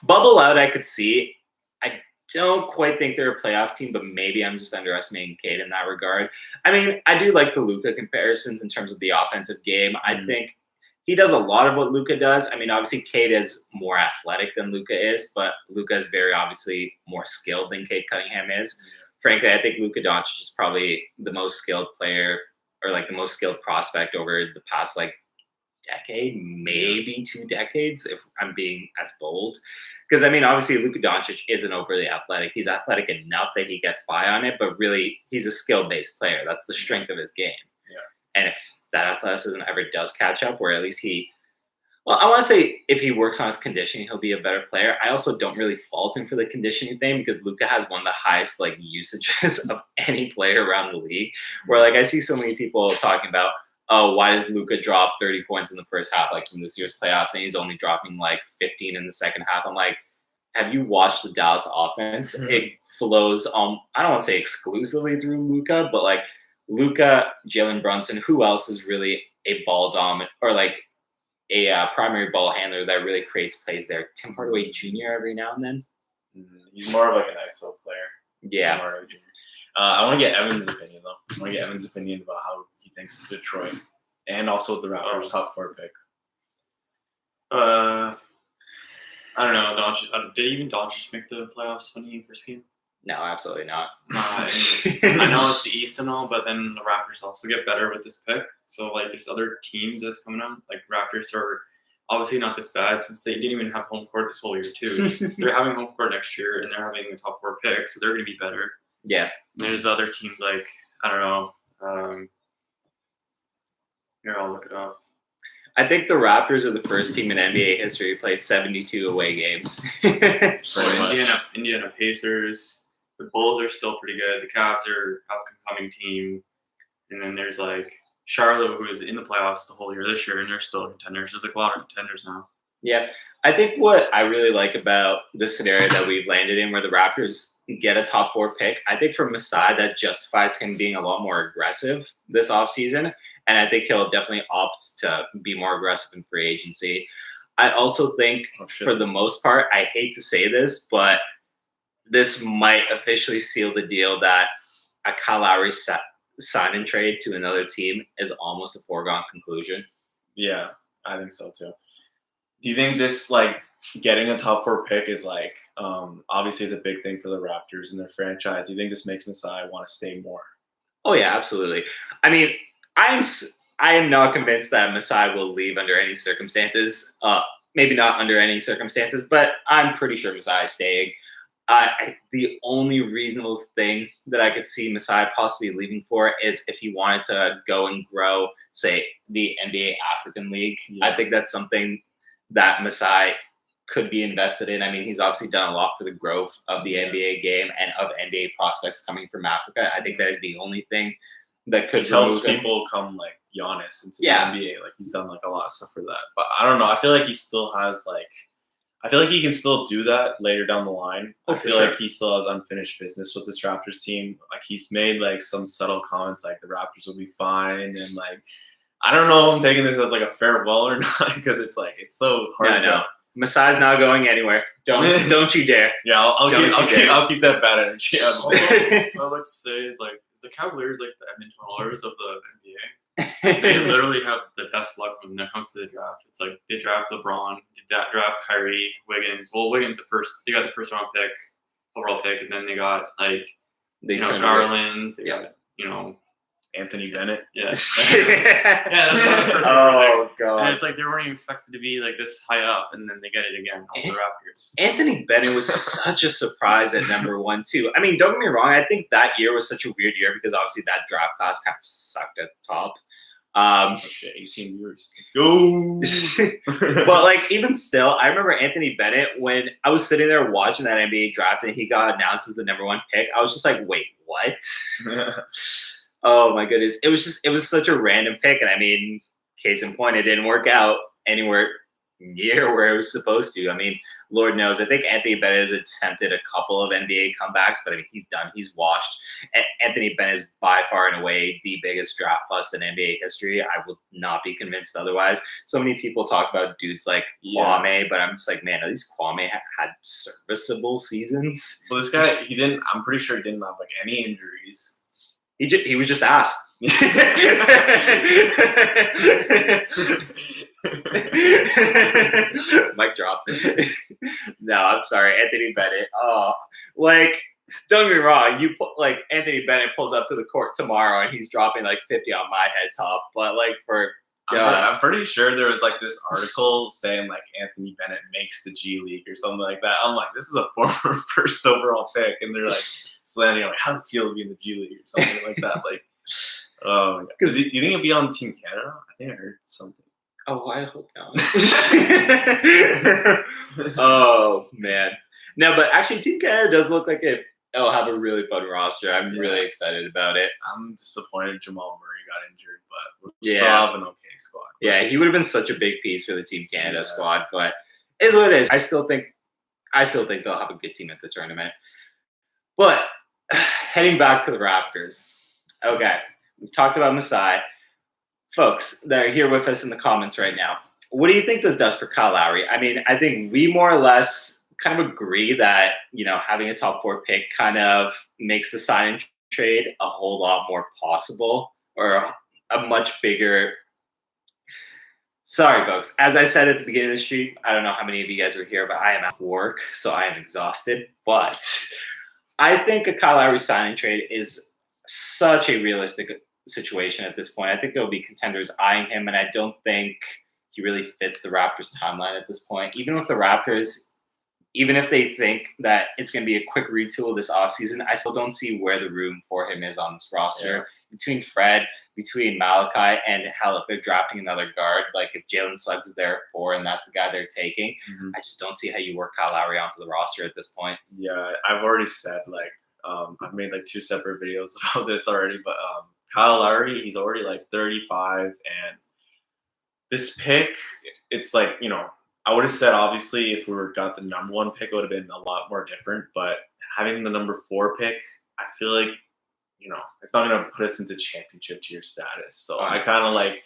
Bubble out, I could see. I don't quite think they're a playoff team, but maybe I'm just underestimating Cade in that regard. I mean, I do like the Luka comparisons in terms of the offensive game. I think he does a lot of what Luka does. I mean, obviously, Cade is more athletic than Luka is, but Luka is very obviously more skilled than Cade Cunningham is. Yeah. Frankly, I think Luka Doncic is probably the most skilled player or like the most skilled prospect over the past like decade, maybe 2 decades, if I'm being as bold. Because, I mean, obviously, Luka Doncic isn't overly athletic. He's athletic enough that he gets by on it, but really, he's a skill-based player. That's the strength of his game. Yeah. And if that athleticism ever does catch up, or at least I want to say if he works on his conditioning, he'll be a better player. I also don't really fault him for the conditioning thing because Luka has one of the highest like usages of any player around the league. Where like I see so many people talking about, oh, why does Luka drop 30 points in the first half, like from this year's playoffs, and he's only dropping like 15 in the second half? I'm like, have you watched the Dallas offense? Mm-hmm. It flows I don't want to say exclusively through Luka, but like Luka, Jalen Brunson, who else is really a ball dominant or like a primary ball handler that really creates plays there? Tim Hardaway Jr. every now and then. He's more of like an ISO player. Yeah. Tim Hardaway Jr. I want to get Evan's opinion though. I want to get Evan's opinion about how he thinks Detroit and also the Raptors top 4 pick. I don't know. Did even Doncic make the playoffs when he first came? No, absolutely not. I know it's the East and all, but then the Raptors also get better with this pick. So, like, there's other teams that's coming out. Like, Raptors are obviously not this bad since they didn't even have home court this whole year, too. They're having home court next year, and they're having a top 4 pick, so they're going to be better. Yeah. And there's other teams like, I don't know. Here, I'll look it up. I think the Raptors are the first team in NBA history to play 72 away games. So Pretty much. Indiana Pacers. The Bulls are still pretty good. The Cavs are an up-and-coming team. And then there's like Charlotte, who is in the playoffs the whole year this year, and they're still contenders. There's like a lot of contenders now. Yeah, I think what I really like about the scenario that we've landed in where the Raptors get a top 4 pick, I think for Masai that justifies him being a lot more aggressive this offseason. And I think he'll definitely opt to be more aggressive in free agency. I also think for the most part, I hate to say this, but this might officially seal the deal that a Kyle Lowry sign and trade to another team is almost a foregone conclusion. Yeah, I think so too. Do you think this like getting a top 4 pick is like obviously is a big thing for the Raptors and their franchise? Do you think this makes Masai want to stay more? Oh yeah, absolutely. I mean, I am not convinced that Masai will leave under any circumstances. Maybe not under any circumstances, but I'm pretty sure Masai is staying. The only reasonable thing that I could see Masai possibly leaving for is if he wanted to go and grow, say, the NBA African League. Yeah. I think that's something that Masai could be invested in. I mean, he's obviously done a lot for the growth of the NBA game and of NBA prospects coming from Africa. I think that is the only thing that could helps remove him. people come like Giannis into Yeah. the NBA. Like he's done like a lot of stuff for that. But I don't know. I feel like he still has like I feel like he can still do that later down the line. Oh, I for feel sure. like he still has unfinished business with this Raptors team. Like he's made like some subtle comments like the Raptors will be fine and like I don't know if I'm taking this as like a farewell or not because it's like it's so hard No. to Masai's not going anywhere. Don't you dare. Yeah, I'll keep that bad energy out of it. What I'd like to say is the Cavaliers like the Edmonton Oilers of the NBA. They literally have the best luck when it comes to the draft. It's like they draft LeBron, they draft Kyrie, Wiggins. Well, Wiggins they got the first round pick, overall pick, and then they got like Garland. They got Anthony Bennett. yeah. that's Oh god. And it's like they weren't even expected to be like this high up, and then they get it again on the Raptors. Anthony Bennett was such a surprise at number 1 too. I mean, don't get me wrong. I think that year was such a weird year because obviously that draft class kind of sucked at the top. Okay, 18 years. Let's go. But like even still, I remember Anthony Bennett when I was sitting there watching that NBA draft and he got announced as the number 1 pick. I was just like, wait, what? Oh my goodness. It was such a random pick. And I mean, case in point, it didn't work out anywhere near where it was supposed to. I mean, Lord knows. I think Anthony Bennett has attempted a couple of NBA comebacks, but I mean, he's done. He's washed. Anthony Bennett is by far and away the biggest draft bust in NBA history. I will not be convinced otherwise. So many people talk about dudes like Kwame, but I'm just like, man, at least Kwame had serviceable seasons. Well, this guy, I'm pretty sure he didn't have like any injuries. He was just asked. Mic drop. No, I'm sorry, Anthony Bennett. Oh, like don't get me wrong. Anthony Bennett pulls up to the court tomorrow and he's dropping like 50 on my head top. But like I'm pretty sure there was like this article saying like Anthony Bennett makes the G League or something like that. I'm like, this is a former first overall pick, and they're like slandering like, how does it feel to be in the G League or something like that? Like, because you think he'll be on Team Canada? I think I heard something. Oh, I hope not. Oh man, no, but actually, Team Canada does look like it'll have a really fun roster. I'm really excited about it. I'm disappointed Jamal Murray got injured, but we'll still have an okay squad. Yeah, he would have been such a big piece for the Team Canada squad, but it is what it is. I still think they'll have a good team at the tournament. But heading back to the Raptors. Okay, we've talked about Masai. Folks that are here with us in the comments right now, what do you think this does for Kyle Lowry? I mean, I think we more or less kind of agree that, having a top 4 pick kind of makes the sign and trade a whole lot more possible, or a much bigger. Sorry, folks. As I said at the beginning of the stream, I don't know how many of you guys are here, but I am at work, so I am exhausted. But I think a Kyle Lowry sign and trade is such a realistic situation at this point. I think there'll be contenders eyeing him, and I don't think he really fits the Raptors timeline at this point. Even with the Raptors, even if they think that it's going to be a quick retool this offseason, I still don't see where the room for him is on this roster. Between Fred, between Malachi and hell, if they're drafting another guard, like if Jalen Suggs is there at 4 and that's the guy they're taking, Mhm. I just don't see how you work Kyle Lowry onto the roster at this point. Yeah, I've already said like I've made like 2 separate videos about this already, but Kyle Lowry, he's already like 35, and this pick, it's like, I would have said obviously if we were got the number 1 pick, it would have been a lot more different. But having the number 4 pick, I feel like it's not gonna put us into championship tier status. So I kind of like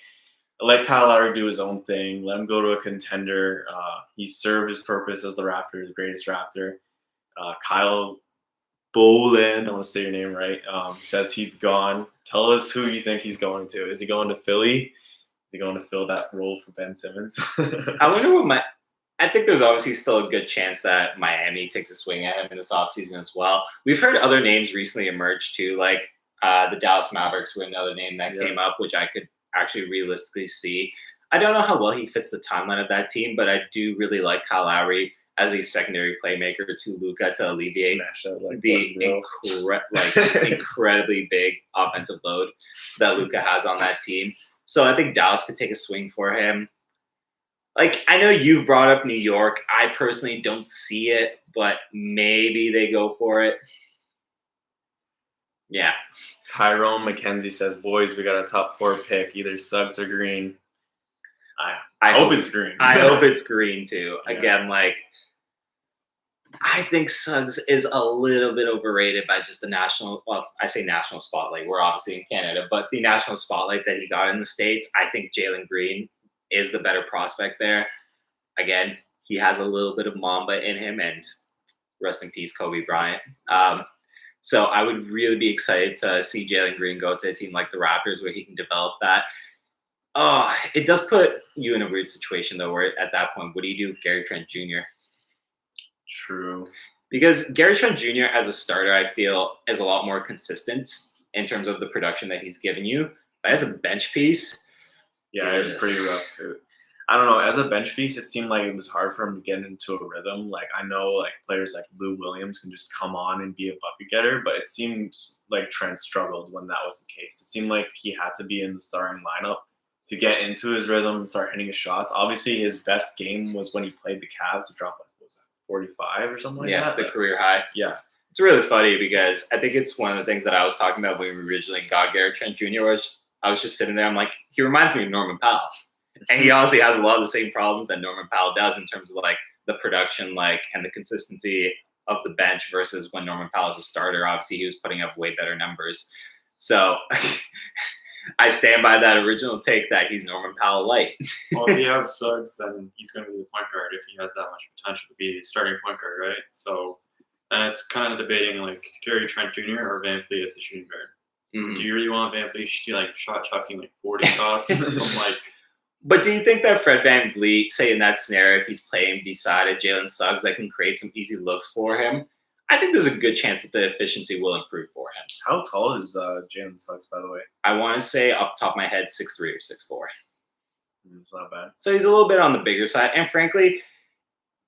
let Kyle Lowry do his own thing. Let him go to a contender. He served his purpose as the Raptors' greatest Raptor. Kyle Boland, I want to say your name right. Says he's gone. Tell us who you think he's going to. Is he going to Philly? Is he going to fill that role for Ben Simmons? I wonder what I think there's obviously still a good chance that Miami takes a swing at him in this offseason as well. We've heard other names recently emerge too, like the Dallas Mavericks were another name that came up, which I could actually realistically see. I don't know how well he fits the timeline of that team, but I do really like Kyle Lowry as a secondary playmaker to Luka to alleviate the incredibly big offensive load that Luka has on that team. So I think Dallas could take a swing for him. Like, I know you've brought up New York. I personally don't see it, but maybe they go for it. Yeah. Tyrone McKenzie says, boys, we got a top 4 pick, either Suggs or Green. I hope it's Green. I hope it's Green too. Yeah. Again, like, I think Suggs is a little bit overrated by just the national, well, I say national spotlight. We're obviously in Canada, but the national spotlight that he got in the States, I think Jalen Green is the better prospect there. Again, he has a little bit of Mamba in him, and rest in peace, Kobe Bryant. So I would really be excited to see Jalen Green go to a team like the Raptors where he can develop that. Oh, it does put you in a weird situation, though, where at that point, what do you do with Gary Trent Jr.? True. Because Gary Trent Jr. as a starter, I feel, is a lot more consistent in terms of the production that he's given you. But as a bench piece, yeah, it was pretty rough. I don't know. As a bench piece, it seemed like it was hard for him to get into a rhythm. Like, I know like players like Lou Williams can just come on and be a bucket getter, but it seemed like Trent struggled when that was the case. It seemed like he had to be in the starting lineup to get into his rhythm and start hitting his shots. Obviously, his best game was when he played the Cavs to drop, 45 or something like that. Yeah, the career high. Yeah. It's really funny because I think it's one of the things that I was talking about when we originally got Gary Trent Jr. was I was just sitting there, I'm like, he reminds me of Norman Powell. And he honestly has a lot of the same problems that Norman Powell does in terms of like the production, like, and the consistency of the bench versus when Norman Powell was a starter. Obviously, he was putting up way better numbers. So I stand by that original take that he's Norman Powell light. Well, if you have Suggs, then he's going to be the point guard if he has that much potential to be a starting point guard, right? So it's kind of debating like Gary Trent Jr. or Van Fleet as the shooting guard. Mm-hmm. Do you really want Van Fleet to like shot chucking like 40 shots from like? But do you think that Fred VanVleet, say in that scenario, if he's playing beside a Jalen Suggs that can create some easy looks for him, I think there's a good chance that the efficiency will improve for him. How tall is Jalen Suggs, by the way? I want to say off the top of my head, 6'3" or 6'4". It's not bad. So he's a little bit on the bigger side. And frankly,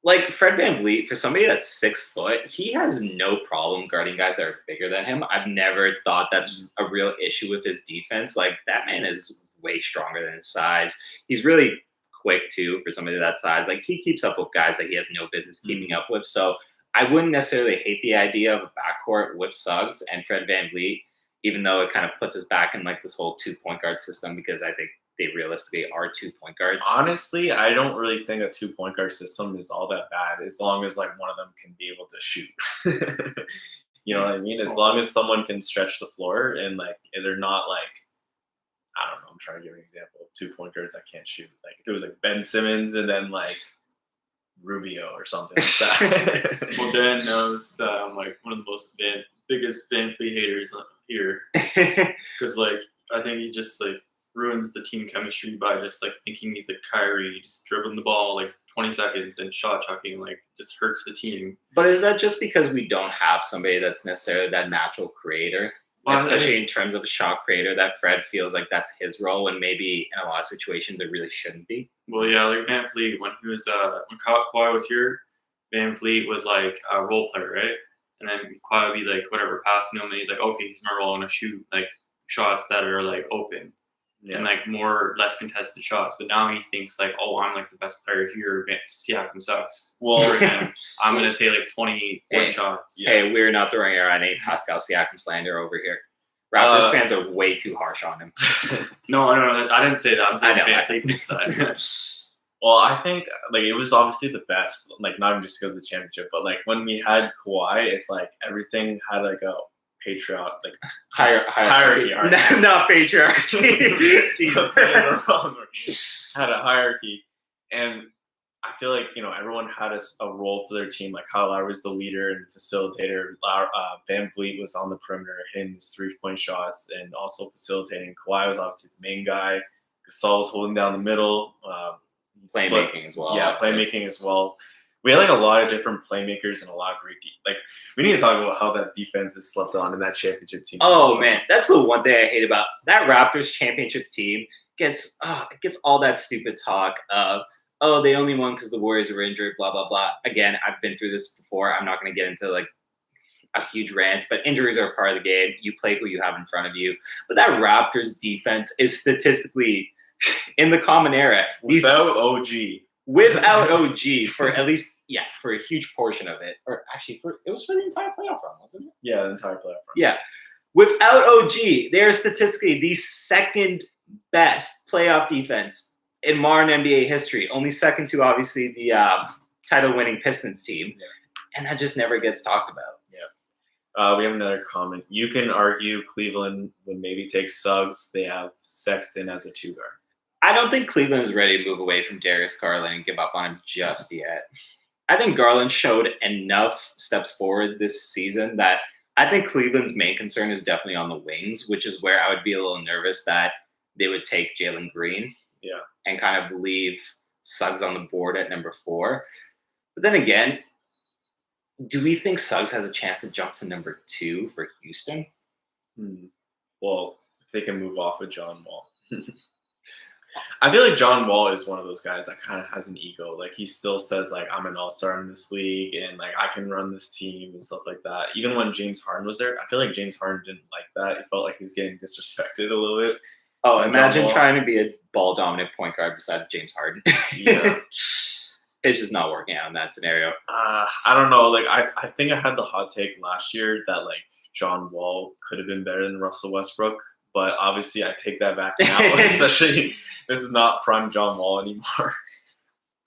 like Fred VanVleet, for somebody that's 6 foot, he has no problem guarding guys that are bigger than him. I've never thought that's a real issue with his defense. Like, that man is way stronger than his size. He's really quick too for somebody that size. Like, he keeps up with guys that he has no business keeping up with. So I wouldn't necessarily hate the idea of a backcourt with Suggs and Fred VanVleet, even though it kind of puts us back in like this whole 2-point guard system, because I think they realistically are 2-point guards. Honestly, I don't really think a 2-point guard system is all that bad, as long as like one of them can be able to shoot. You know what I mean? As long as someone can stretch the floor and like they're not like, I don't know, I'm trying to give an example of 2-point guards that can't shoot. Like if it was like Ben Simmons and then like Rubio or something like that. Well, Dan knows that I'm like one of the biggest Van Fleet haters here, because like I think he just like ruins the team chemistry by just like thinking he's like Kyrie, just dribbling the ball like 20 seconds and shot chucking, like just hurts the team. But is that just because we don't have somebody that's necessarily that natural creator? Well, especially in terms of a shot creator, that Fred feels like that's his role, when maybe in a lot of situations it really shouldn't be. Well, yeah, like Van Fleet, when he was when Kawhi was here, Van Fleet was like a role player, right? And then Kawhi would be like whatever, passing him, and he's like, okay, he's my role, I'm gonna shoot. Like shots that are like open and like more less contested shots. But now he thinks like, oh, I'm like the best player here. Siakam sucks. Well, Screw him. I'm gonna take like 20 Hey. shots. Hey, we're not throwing around any Pascal Siakam slander over here. Raptors fans are way too harsh on him. No, I didn't say that. I'm saying I know, I fan side. Well, I think like it was obviously the best, like not even just because of the championship, but like when we had Kawhi, it's like everything had like a patriarch, like hierarchy. Not patriarchy. Jesus. Had a hierarchy, and I feel like everyone had a role for their team. Like Kyle Lowry was the leader and facilitator. Van Vliet was on the perimeter hitting his 3-point shots and also facilitating. Kawhi was obviously the main guy. Gasol was holding down the middle. Playmaking as well. Yeah, playmaking as well. We had like a lot of different playmakers and a lot of great. Like we need to talk about how that defense is slept on in that championship team. Oh man, that's the one thing I hate about that Raptors championship team. Gets all that stupid talk of they only won because the Warriors were injured. Blah blah blah. Again, I've been through this before. I'm not going to get into like a huge rant, but injuries are a part of the game. You play who you have in front of you. But that Raptors defense is statistically in the common era. Without OG for at least for a huge portion of it, or actually it was for the entire playoff run, wasn't it? Yeah, the entire playoff run. Yeah, without OG, they are statistically the second best playoff defense in modern NBA history, only second to obviously the title-winning Pistons team, and that just never gets talked about. We have another comment. You can argue Cleveland would maybe take Suggs. They have Sexton as a 2-guard. I don't think Cleveland is ready to move away from Darius Garland and give up on him just yet. I think Garland showed enough steps forward this season that I think Cleveland's main concern is definitely on the wings, which is where I would be a little nervous that they would take Jalen Green and kind of leave Suggs on the board at number 4. But then again, do we think Suggs has a chance to jump to number 2 for Houston? Well, if they can move off of John Wall. I feel like John Wall is one of those guys that kind of has an ego. Like he still says like I'm an all-star in this league and like I can run this team and stuff like that. Even when James Harden was there, I feel like James Harden didn't like that. It felt like he was getting disrespected a little bit. Oh, imagine trying to be a ball-dominant point guard beside James Harden. Yeah. It's just not working out in that scenario. I don't know. Like I think I had the hot take last year that like John Wall could have been better than Russell Westbrook. But obviously, I take that back now. Especially, this is not prime John Wall anymore.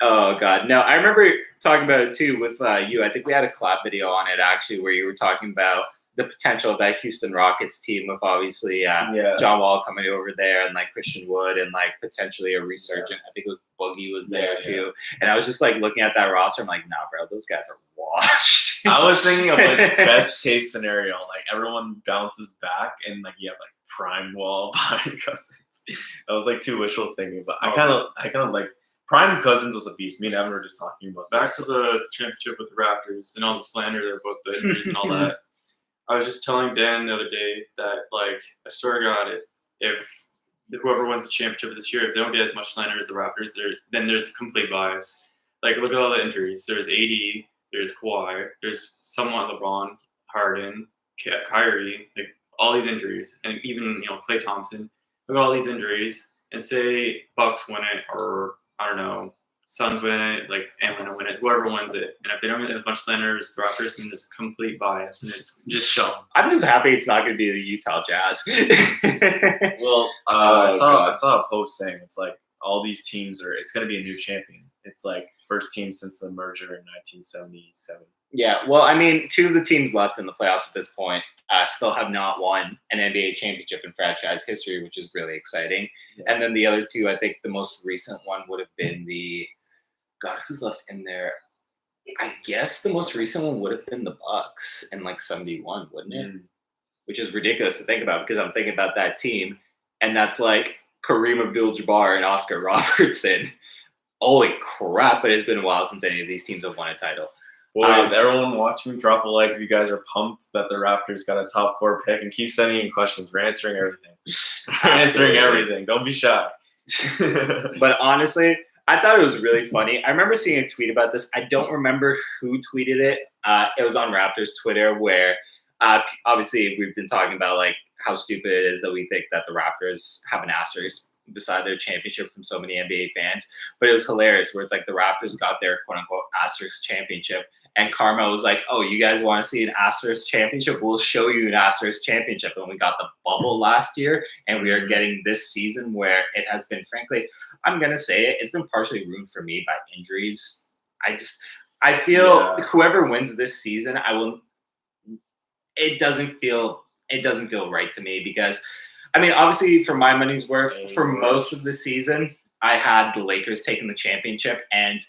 Oh, God. No, I remember talking about it, too, with you. I think we had a collab video on it, actually, where you were talking about the potential of that Houston Rockets team with, obviously, John Wall coming over there and, like, Christian Wood and, like, potentially a resurgent. I think it was Boogie was there, too. And I was just, like, looking at that roster. I'm like, nah, bro, those guys are washed. I was thinking of, like, best-case scenario. Like, everyone bounces back and, like, you have, like, prime Wall behind Cousins. That was like too wishful thinking, but I kind of like prime Cousins was a beast. Me and Evan were just talking about back to the championship with the Raptors and all the slander there about the injuries and all that. I was just telling Dan the other day that like I swear to God, if whoever wins the championship this year, if they don't get as much slander as the Raptors, then there's a complete bias. Like look at all the injuries. There's AD, there's Kawhi, there's somewhat LeBron, Harden, Kyrie, like all these injuries, and even Klay Thompson. Look at all these injuries, and say Bucks win it, or I don't know, Suns win it, like Atlanta win it, whoever wins it. And if they don't get as much slander as the Raptors, then there's a complete bias, and it's just shown. I'm just happy it's not going to be the Utah Jazz. Well, I saw a post saying it's like all these teams it's going to be a new champion. It's like first team since the merger in 1977. Yeah, well, I mean, 2 of the teams left in the playoffs at this point still have not won an NBA championship in franchise history, which is really exciting. Yeah. And then the other 2, I think the most recent one would have been who's left in there? I guess the most recent one would have been the Bucks in like 71, wouldn't it? Which is ridiculous to think about because I'm thinking about that team, and that's like Kareem Abdul-Jabbar and Oscar Robertson. Holy crap, but it's been a while since any of these teams have won a title. Boys, everyone watching, drop a like if you guys are pumped that the Raptors got a top 4 pick, and keep sending in questions. We're answering everything. Answering everything. Don't be shy. But honestly, I thought it was really funny. I remember seeing a tweet about this. I don't remember who tweeted it. It was on Raptors Twitter where obviously we've been talking about like how stupid it is that we think that the Raptors have an asterisk beside their championship from so many NBA fans. But it was hilarious where it's like the Raptors got their quote unquote asterisk championship. And Karma was like, oh, you guys want to see an asterisk championship? We'll show you an asterisk championship. And we got the bubble last year, and we are getting this season where it has been, frankly, I'm going to say it, it's been partially ruined for me by injuries. I feel whoever wins this season, it doesn't feel right to me because, I mean, obviously for my money's worth, for most of the season, I had the Lakers taking the championship, and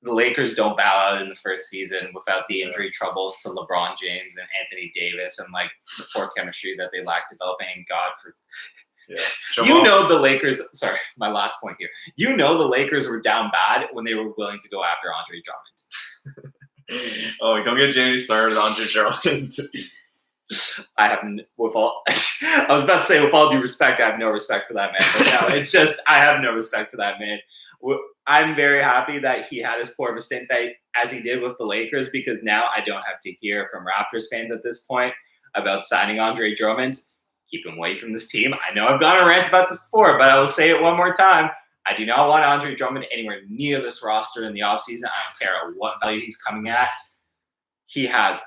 the Lakers don't bow out in the first season without the injury troubles to LeBron James and Anthony Davis and like the poor chemistry that they lack developing. And God for the Lakers. Sorry, my last point here. The Lakers were down bad when they were willing to go after Andre Drummond. Oh, don't get Jamie started on Andre Drummond. I was about to say, with all due respect, I have no respect for that man. But no, it's just I have no respect for that man. I'm very happy that he had as poor of a stint as he did with the Lakers, because now I don't have to hear from Raptors fans at this point about signing Andre Drummond. Keep him away from this team. I know I've gone on rants about this before, but I will say it one more time. I do not want Andre Drummond anywhere near this roster in the offseason. I don't care what value he's coming at. He has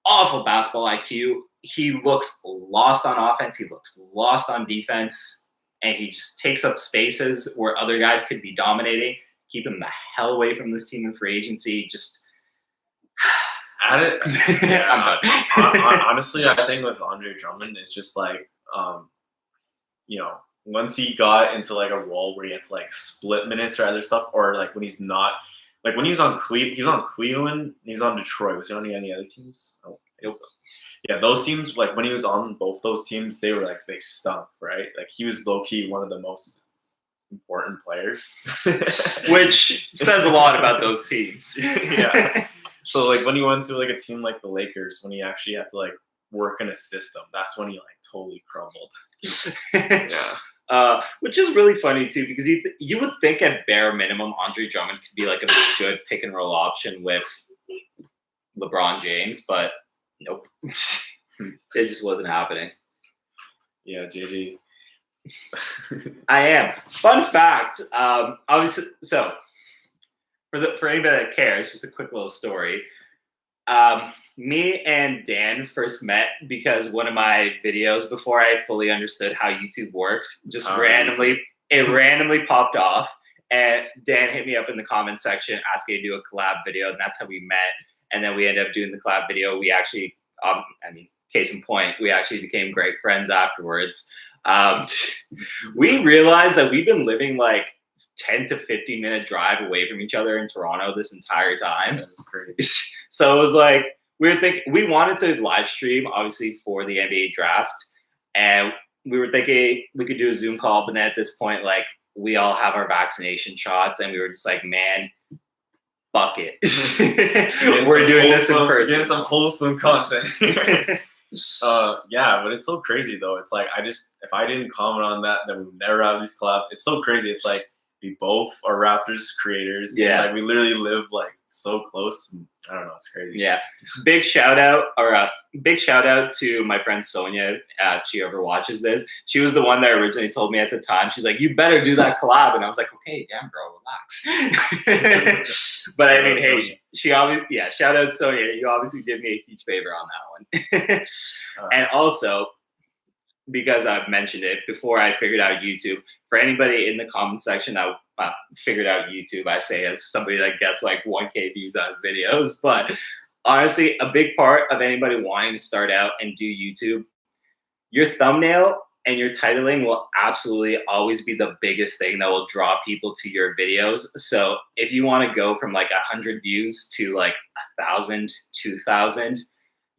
awful basketball IQ. He looks lost on offense. He looks lost on defense. And he just takes up spaces where other guys could be dominating. Keep him the hell away from this team in free agency. Just at it. Honestly, I think with Andre Drummond, it's just like, once he got into like a role where he had to like split minutes or other stuff, or like when he's not, like when he was on Cleveland, he was on Detroit. Was he on any other teams? I don't think so. Yeah, those teams, like when he was on both those teams, they stunk, right? Like he was low-key one of the most important players. Which says a lot about those teams. Yeah. So like when he went to like a team like the Lakers, when he actually had to like work in a system, that's when he like totally crumbled. Yeah. Which is really funny too, because you would think at bare minimum Andre Drummond could be like a good pick and roll option with LeBron James, but nope. It just wasn't happening. Yeah, JJ. I am. Fun fact. Obviously, so for anybody that cares, just a quick little story. Me and Dan first met because one of my videos, before I fully understood how YouTube works, just randomly popped off, and Dan hit me up in the comment section asking to do a collab video, and that's how we met. And then we ended up doing the collab video. We actually, case in point, we actually became great friends afterwards. We realized that we've been living like 10 to 15 minute drive away from each other in Toronto this entire time. That's crazy. So it was like, we wanted to live stream, obviously, for the NBA draft. And we were thinking we could do a Zoom call, but then at this point, like, we all have our vaccination shots, and we were just like, man, fuck it. We're doing this in person. Getting some wholesome content. Yeah, but it's so crazy though. It's like if I didn't comment on that, then we would never have these collabs. It's so crazy. It's like we both are Raptors creators. Yeah, like we literally live like so close. And I don't know. It's crazy. Yeah, big shout out to my friend Sonia. If she ever watches this, she was the one that originally told me at the time. She's like, "You better do that collab," and I was like, "Okay, damn, bro, relax." But I mean, hey, shout out Sonia. You obviously did me a huge favor on that one. And also, because I've mentioned it before, I figured out YouTube. For anybody in the comment section that figured out YouTube, I say as somebody that gets like 1K views on his videos. But honestly, a big part of anybody wanting to start out and do YouTube, your thumbnail and your titling will absolutely always be the biggest thing that will draw people to your videos. So if you want to go from like 100 views to like 1,000, 2,000,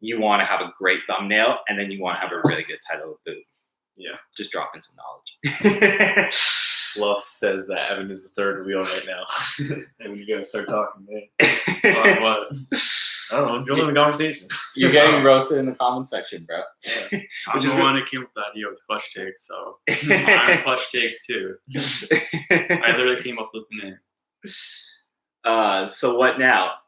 you want to have a great thumbnail, and then you want to have a really good title of boot. Yeah, just dropping some knowledge. Fluff says that Evan is the third wheel right now. And you gotta start talking, man. On what? I don't know. Join the conversation. You're getting roasted in the comment section, bro. Yeah. I'm the one who came up with the idea with clutch takes, so I'm clutch takes too. I literally came up with the name. So what now?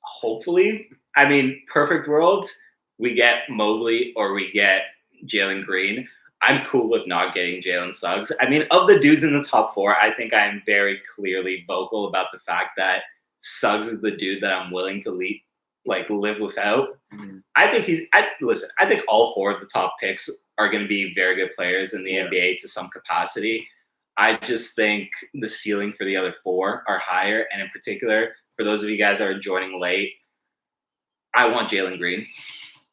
Hopefully, I mean, perfect world. we get Mobley or we get Jalen Green, I'm cool with not getting Jalen Suggs. I mean, of the dudes in the top 4, I think I'm very clearly vocal about the fact that Suggs is the dude that I'm willing to live without. Mhm. I think I think all 4 of the top picks are going to be very good players in the NBA to some capacity. I just think the ceiling for the other 4 are higher. And in particular, for those of you guys that are joining late, I want Jalen Green.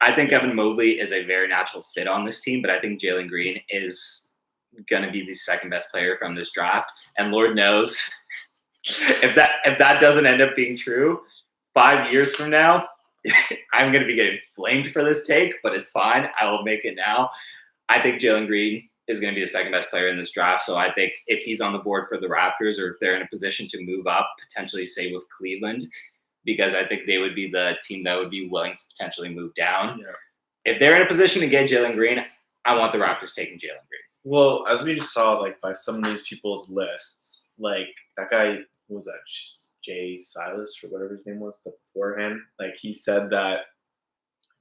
I think Evan Mobley is a very natural fit on this team, but I think Jalen Green is going to be the second best player from this draft. And Lord knows, if that doesn't end up being true, 5 years from now, I'm going to be getting flamed for this take, but it's fine. I will make it now. I think Jalen Green is going to be the second best player in this draft. So I think if he's on the board for the Raptors, or if they're in a position to move up, potentially say with Cleveland, because I think they would be the team that would be willing to potentially move down. Yeah. If they're in a position to get Jalen Green, I want the Raptors taking Jalen Green. Well, as we just saw, like by some of these people's lists, like that guy, who was that? Jay Silas or whatever his name was, the beforehand. Like he said that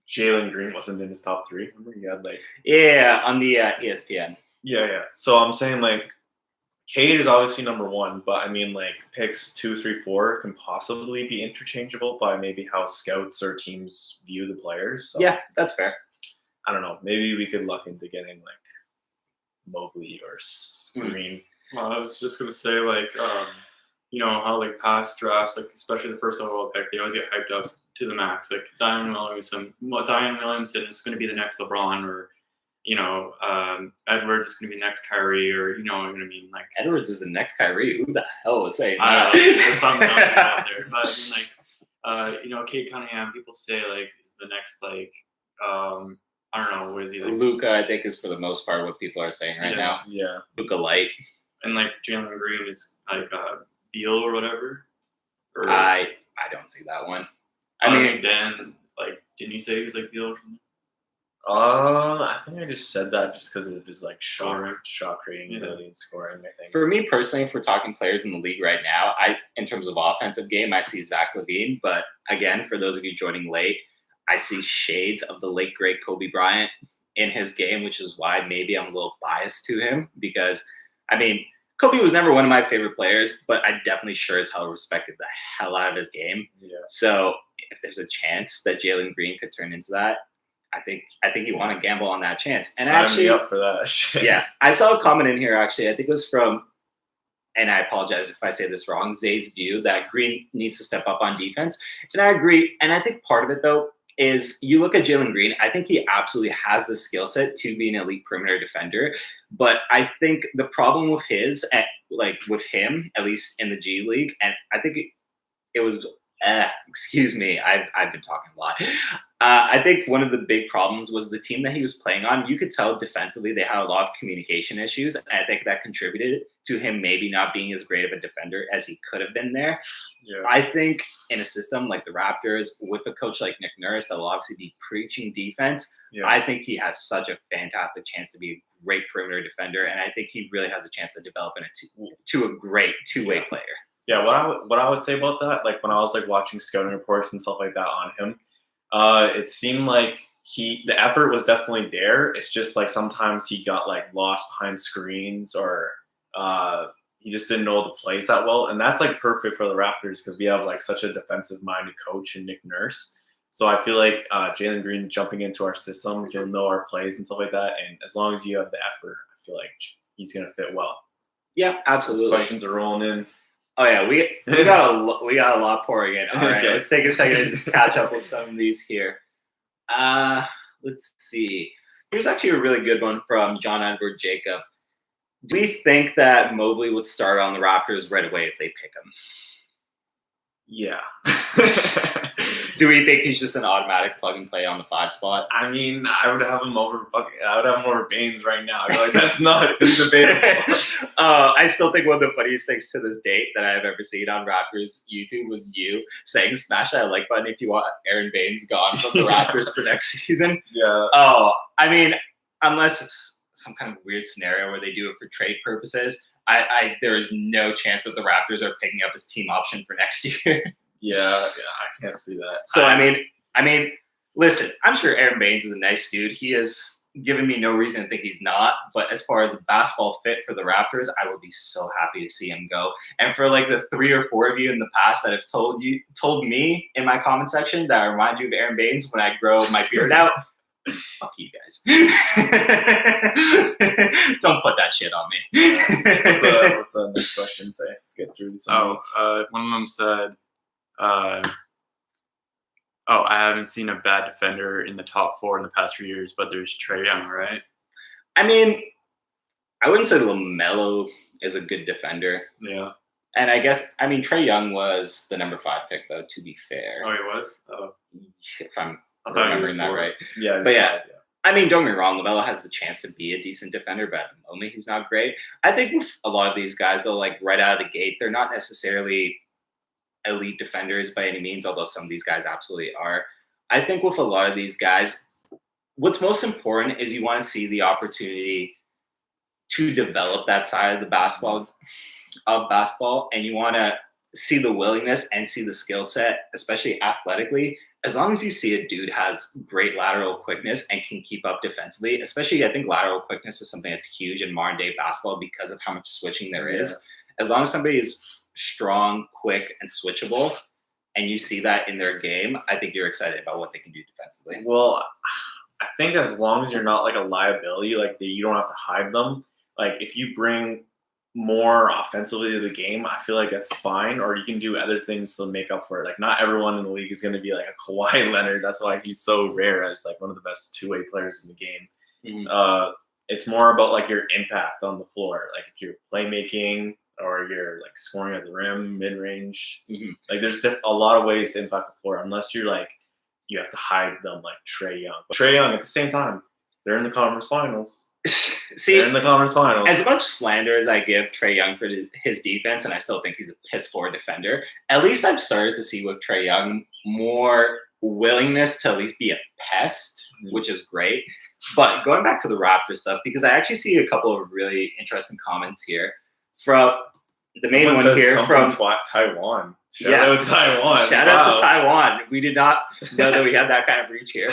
Jalen Green wasn't in his top 3. Remember, he had like on the ESPN. Yeah. So I'm saying like Cade is obviously number 1, but I mean like picks 2, 3, 4 can possibly be interchangeable by maybe how scouts or teams view the players. So, Yeah, that's fair. I don't know. Maybe we could luck into getting like Mobley or Green. Well, I was just gonna say, like, you know how like past drafts, like especially the first overall pick, they always get hyped up to the max. Like Zion Williamson is going to be the next LeBron, or you know, Edwards is going to be next Kyrie, or you know what I mean. Like Edwards is the next Kyrie. Who the hell was saying I that? don't know. There's something out there, but I mean, like, you know, Kate Cunningham. People say like is the next like, I don't know, what is he like? Luka, I think, is for the most part what people are saying right now. Yeah. Luka Light. And like Jalen Green is like Beal or whatever. Or I don't see that one. I I mean, mean, Dan, like, didn't you say he was like Beal or something? I think I just said that just because of his like Sure. shot creating Yeah. ability and scoring. I think. for me personally, if we're talking players in the league right now, in terms of offensive game, I see Zach LaVine. But again, for those of you joining late, I see shades of the late great Kobe Bryant in his game, which is why maybe I'm a little biased to him, because I mean, Kobe was never one of my favorite players, but I definitely sure as hell respected the hell out of his game. Yeah. So if there's a chance that Jalen Green could turn into that, I think you want to gamble on that chance. And Sign actually, me up for that. yeah, I saw a comment in here actually. I think it was from, and I apologize if I say this wrong, Zay's view that Green needs to step up on defense. And I agree. And I think part of it though is you look at Jalen Green, I think he absolutely has the skill set to be an elite perimeter defender. But I think the problem with with him, at least in the G League, and I think it was, excuse me, I've been talking a lot. I think one of the big problems was the team that he was playing on. You could tell defensively they had a lot of communication issues. And I think that contributed to him maybe not being as great of a defender as he could have been there. Yeah. I think in a system like the Raptors, with a coach like Nick Nurse that will obviously be preaching defense, Yeah. I think he has such a fantastic chance to be a great perimeter defender. And I think he really has a chance to develop into a great two-way player. Yeah, what I would say about that, like when I was like watching scouting reports and stuff like that on him, it seemed like the effort was definitely there. It's just like sometimes he got like lost behind screens, or he just didn't know the plays that well. And that's like perfect for the Raptors because we have like such a defensive minded coach in Nick Nurse. So I feel like Jalen Green jumping into our system, he'll know our plays and stuff like that. And as long as you have the effort, I feel like he's gonna fit well. Yeah, absolutely. Questions are rolling in. Oh yeah, we got a lot pouring in. All right, Okay. let's take a second and just catch up with some of these here. Let's see. Here's actually a really good one from John Edward Jacob. Do we think that Mobley would start on the Raptors right away if they pick him? Yeah. Do we think he's just an automatic plug and play on the 5 spot? I mean, I would have him over Baines right now. I'd be like, that's not. It's debatable. I still think one of the funniest things to this date that I've ever seen on Raptors YouTube was you saying smash that like button if you want Aaron Baines gone from the Raptors for next season. Yeah. Oh, I mean, unless it's some kind of weird scenario where they do it for trade purposes, there is no chance that the Raptors are picking up his team option for next year. Yeah, I can't see that. So I mean, Listen, I'm sure Aaron Baines is a nice dude. He has given me no reason to think he's not. But as far as a basketball fit for the Raptors, I would be so happy to see him go. And for like the 3 or 4 of you in the past that have told me in my comment section that I remind you of Aaron Baines when I grow my beard out, fuck you guys. Don't put that shit on me. What's the next question say? Let's get through this. One of them said, I haven't seen a bad defender in the top 4 in the past few years, but there's Trae Young, right? I mean, I wouldn't say LaMelo is a good defender. Yeah. And I guess, Trae Young was the number 5 pick, though, to be fair. Oh, he was? Oh. If I'm I thought he was remembering that 4. right. Yeah, But yeah, don't get me wrong, LaMelo has the chance to be a decent defender, but at the moment he's not great. I think with a lot of these guys, though, like right out of the gate, they're not necessarily elite defenders by any means, although some of these guys absolutely are. I think with a lot of these guys, what's most important is you want to see the opportunity to develop that side of the basketball, and you want to see the willingness and see the skill set, especially athletically. As long as you see a dude has great lateral quickness and can keep up defensively, especially I think lateral quickness is something that's huge in modern day basketball because of how much switching there is. As long as somebody is strong, quick, and switchable, and you see that in their game, I think you're excited about what they can do defensively. Well, I think as long as you're not like a liability, like you don't have to hide them. Like if you bring more offensively to the game, I feel like that's fine. Or you can do other things to make up for it. Like not everyone in the league is going to be like a Kawhi Leonard. That's why he's so rare as like one of the best two-way players in the game. Mm-hmm. It's more about like your impact on the floor. Like if you're playmaking or you're like scoring at the rim, mid-range. Mm-hmm. Like there's a lot of ways to impact the floor unless you're like you have to hide them like Trae Young. But Trae Young at the same time, they're in the conference finals. See, they're in the conference finals. As much slander as I give Trae Young for his defense, and I still think he's a piss-poor defender, at least I've started to see with Trae Young more willingness to at least be a pest, which is great. But going back to the Raptors stuff, because I actually see a couple of really interesting comments here. From the main one here from Taiwan. Shout out Taiwan. Shout out to Taiwan. We did not know that we had that kind of reach here.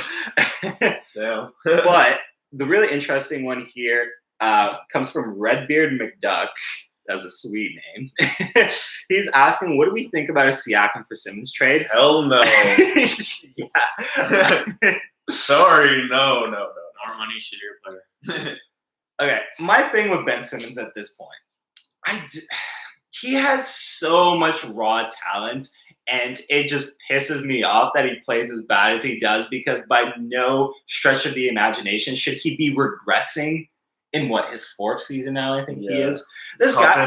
Damn. But the really interesting one here comes from Redbeard McDuck. That's a sweet name. He's asking, what do we think about a Siakam for Simmons trade? Hell no. Yeah. Sorry, no. More money, shittier player. Okay, my thing with Ben Simmons at this point, he has so much raw talent, and it just pisses me off that he plays as bad as he does, because by no stretch of the imagination should he be regressing in his 4th season now, I think he is. This guy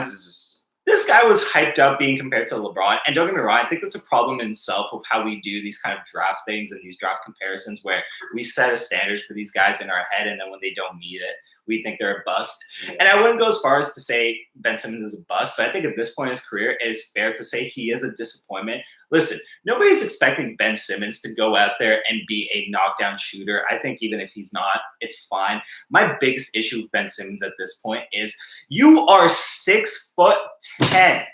was hyped up being compared to LeBron, and don't get me wrong, I think that's a problem in itself with how we do these kind of draft things and these draft comparisons where we set a standard for these guys in our head, and then when they don't meet it, we think they're a bust. Yeah. And I wouldn't go as far as to say Ben Simmons is a bust, but I think at this point in his career, it is fair to say he is a disappointment. Listen, nobody's expecting Ben Simmons to go out there and be a knockdown shooter. I think even if he's not, it's fine. My biggest issue with Ben Simmons at this point is you are 6'10",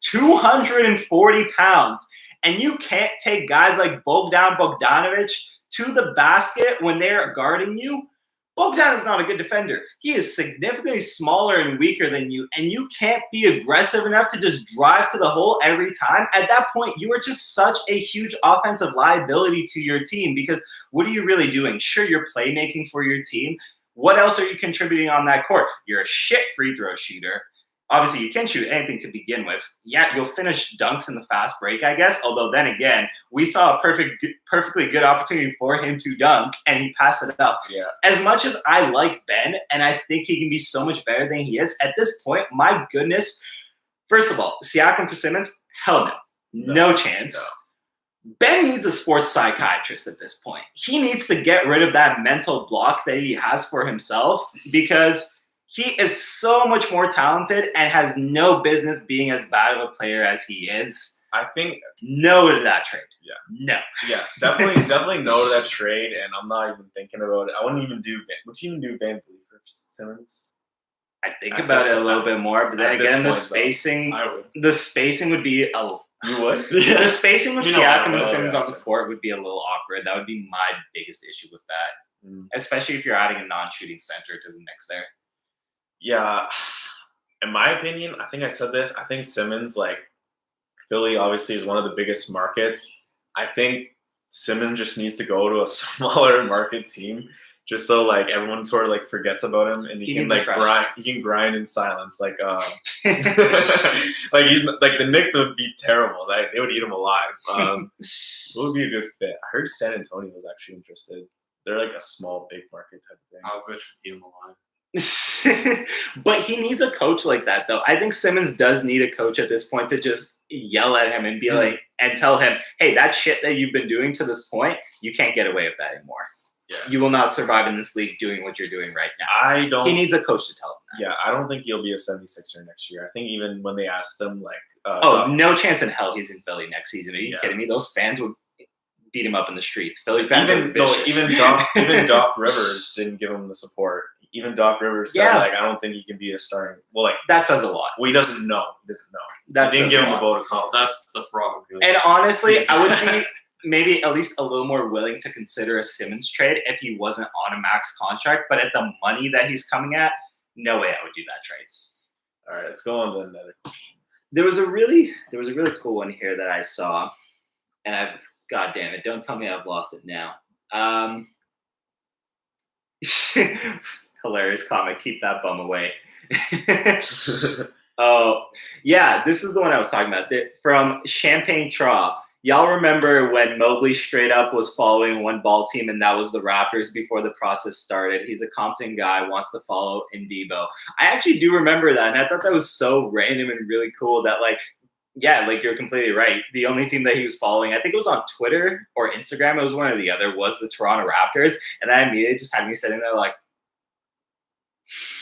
240 pounds, and you can't take guys like Bogdan Bogdanovic to the basket when they're guarding you. Bogdan is not a good defender. He is significantly smaller and weaker than you, and you can't be aggressive enough to just drive to the hole every time. At that point, you are just such a huge offensive liability to your team, because what are you really doing? Sure, you're playmaking for your team. What else are you contributing on that court? You're a shit free throw shooter. Obviously, you can't shoot anything to begin with. Yeah, you'll finish dunks in the fast break, I guess. Although then again, we saw a perfectly good opportunity for him to dunk, and he passed it up. Yeah. As much as I like Ben, and I think he can be so much better than he is, at this point, my goodness. First of all, Siakam for Simmons? Hell no. No chance. No. Ben needs a sports psychiatrist at this point. He needs to get rid of that mental block that he has for himself, because he is so much more talented and has no business being as bad of a player as he is. I think no to that trade. Yeah. No. Yeah, definitely no to that trade, and I'm not even thinking about it. I wouldn't even do would you even do Van Vliet for Simmons? I think about it a little bit more, but then again, the spacing would be You would? The spacing of You know, Siakam and oh, Simmons yeah, on the sure. court would be a little awkward. That would be my biggest issue with that, especially if you're adding a non-shooting center to the mix there. Yeah. In my opinion, I think I said this. I think Simmons, like, Philly obviously is one of the biggest markets. I think Simmons just needs to go to a smaller market team just so like everyone sort of like forgets about him and he can needs a like fresh- grind. He can grind in silence. Like like he's like the Knicks would be terrible. They would eat him alive. It would be a good fit. I heard San Antonio was actually interested. They're like a small, big market type of thing. Popovich would eat him alive. But he needs a coach like that, though. I think Simmons does need a coach at this point to just yell at him and be like, and tell him, hey, that shit that you've been doing to this point, you can't get away with that anymore. Yeah. You will not survive in this league doing what you're doing right now. I don't. He needs a coach to tell him that. Yeah, I don't think he'll be a 76er next year. I think even when they asked him, like, No chance in hell he's in Philly next season. Are you kidding me? Those fans would beat him up in the streets. Philly fans are vicious. even Doc Rivers didn't give him the support. Even Doc Rivers said, like, I don't think he can be a starting. Well, like, that says a lot. Well, he doesn't know. That he didn't says give a him a lot. vote of confidence. That's the frog. And honestly, I would be maybe at least a little more willing to consider a Simmons trade if he wasn't on a max contract. But at the money that he's coming at, no way I would do that trade. All right, let's go on to another question. There was a really cool one here that I saw, and God damn it, don't tell me I've lost it now. Hilarious comment. Keep that bum away. Oh, yeah. This is the one I was talking about. From Champagne Traw. Y'all remember when Mobley straight up was following one ball team, and that was the Raptors before the process started? He's a Compton guy, wants to follow Ndebo. I actually do remember that, and I thought that was so random and really cool that, like, yeah, like you're completely right. The only team that he was following, I think it was on Twitter or Instagram, it was one or the other, was the Toronto Raptors. And that immediately just had me sitting there like,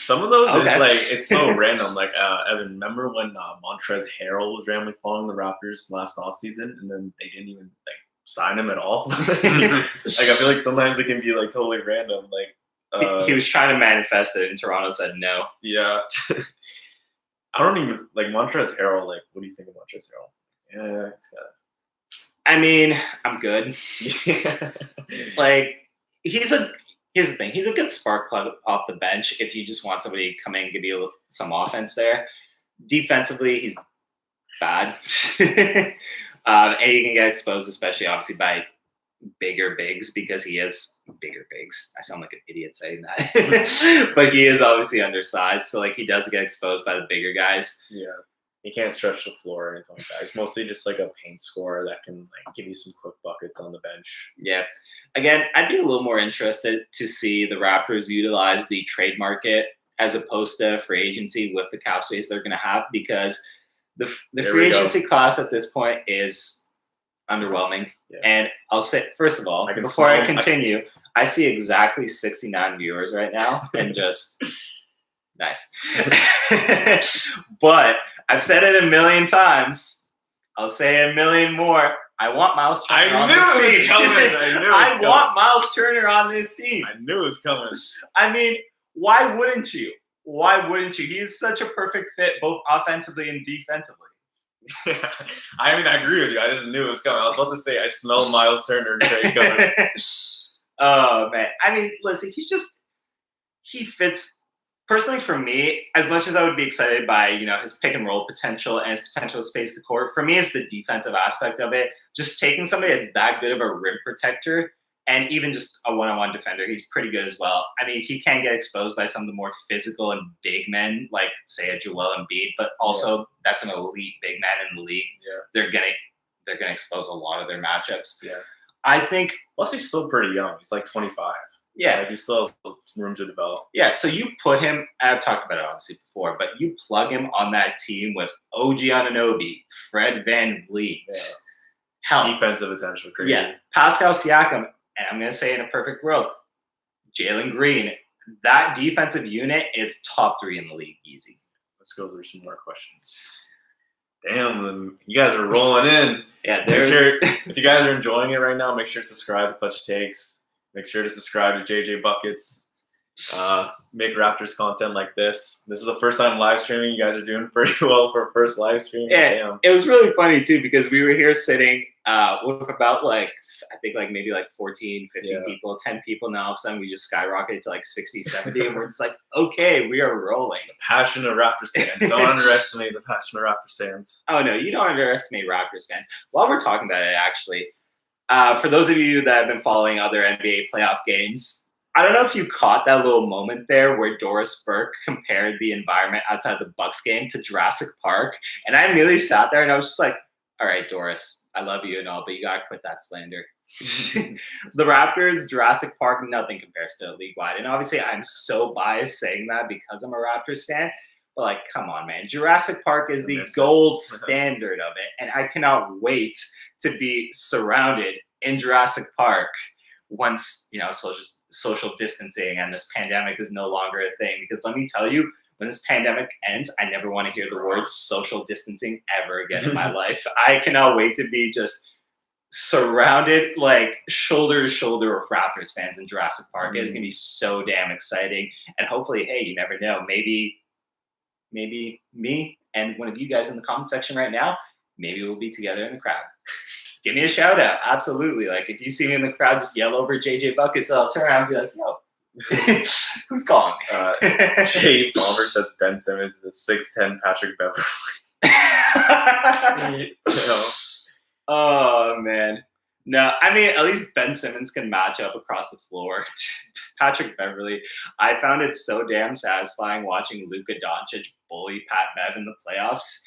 some of those is like, it's so random. Like, Evan, remember when Montrezl Harrell was randomly following the Raptors last offseason and then they didn't even like sign him at all? Like, I feel like sometimes it can be like totally random. Like, he was trying to manifest it and Toronto said no. Yeah. I don't even like Montrezl Harrell. Like, what do you think of Montrezl Harrell? Yeah, it's got. I mean, I'm good. Yeah. Like, here's the thing. He's a good spark plug off the bench if you just want somebody to come in and give you some offense there. Defensively, he's bad. And he can get exposed, especially obviously by bigger bigs because he is bigger bigs. I sound like an idiot saying that. But he is obviously undersized. So, like, he does get exposed by the bigger guys. Yeah. He can't stretch the floor or anything like that. He's mostly just like a paint scorer that can like give you some quick buckets on the bench. Yeah. Again, I'd be a little more interested to see the Raptors utilize the trade market as opposed to free agency with the cap space they're going to have, because the free agency class at this point is underwhelming. Yeah. And I'll say, first of all, before I continue, I see exactly 69 viewers right now and just nice. But I've said it a million times. I'll say a million more. I want Miles Turner on this team. I want Miles Turner on this team. I knew it was coming. I mean, why wouldn't you? Why wouldn't you? He is such a perfect fit, both offensively and defensively. I mean, I agree with you. I just knew it was coming. I was about to say, I smell Miles Turner trade coming. Oh, man. I mean, listen, he fits. Personally, for me, as much as I would be excited by, you know, his pick and roll potential and his potential to space the court, for me, it's the defensive aspect of it. Just taking somebody that's that good of a rim protector and even just a one-on-one defender, he's pretty good as well. I mean, he can get exposed by some of the more physical and big men, like, say, a Joel Embiid, but also that's an elite big man in the league. Yeah. They're gonna expose a lot of their matchups. Yeah. I think. Plus, he's still pretty young. He's like 25. Yeah. Like, he still has room to develop. Yeah, so you put him, I've talked about it obviously before, but you plug him on that team with OG Anunoby, Fred VanVleet. Yeah. Hell, Defensive potential, crazy. yeah, Pascal Siakam, and I'm going to say in a perfect world, Jalen Green. That defensive unit is top 3 in the league, easy. Let's go through some more questions. Damn, you guys are rolling in. Yeah, if you guys are enjoying it right now, make sure to subscribe to Clutch Takes. Make sure to subscribe to JJ Buckets. make Raptors content like this. This is the first time live streaming. You guys are doing pretty well for first live stream. Yeah, Damn. it was really funny too because we were here sitting with about like I think like maybe like 14, 15 people, 10 people. Now all of a sudden we just skyrocketed to like 60, 70 and we're just like, okay, we are rolling. Passionate Raptors fans. Don't underestimate the passionate Raptors fans. Oh no, you don't underestimate Raptors fans. While we're talking about it, actually, for those of you that have been following other NBA playoff games, I don't know if you caught that little moment there where Doris Burke compared the environment outside the Bucks game to Jurassic Park. And I immediately sat there and I was just like, all right, Doris, I love you and all, but you got to quit that slander. The Raptors, Jurassic Park, nothing compares to league-wide. And obviously I'm so biased saying that because I'm a Raptors fan. But like, come on, man. Jurassic Park is the gold standard of it. And I cannot wait to be surrounded in Jurassic Park once, you know, social distancing and this pandemic is no longer a thing. Because let me tell you, when this pandemic ends, I never want to hear the word social distancing ever again in my life. I cannot wait to be just surrounded, like shoulder to shoulder with Raptors fans in Jurassic Park. It's going to be so damn exciting. And hopefully, hey, you never know, maybe me and one of you guys in the comment section right now, maybe we'll be together in the crowd. Give me a shout out. Absolutely. Like if you see me in the crowd, just yell over JJ Buckets. So I'll turn around and be like, yo, who's calling me? Jay Palmer says Ben Simmons is a 6'10" Patrick Beverly. Oh man. No, I mean at least Ben Simmons can match up across the floor. Patrick Beverly, I found it so damn satisfying watching Luka Doncic bully Pat Bev in the playoffs.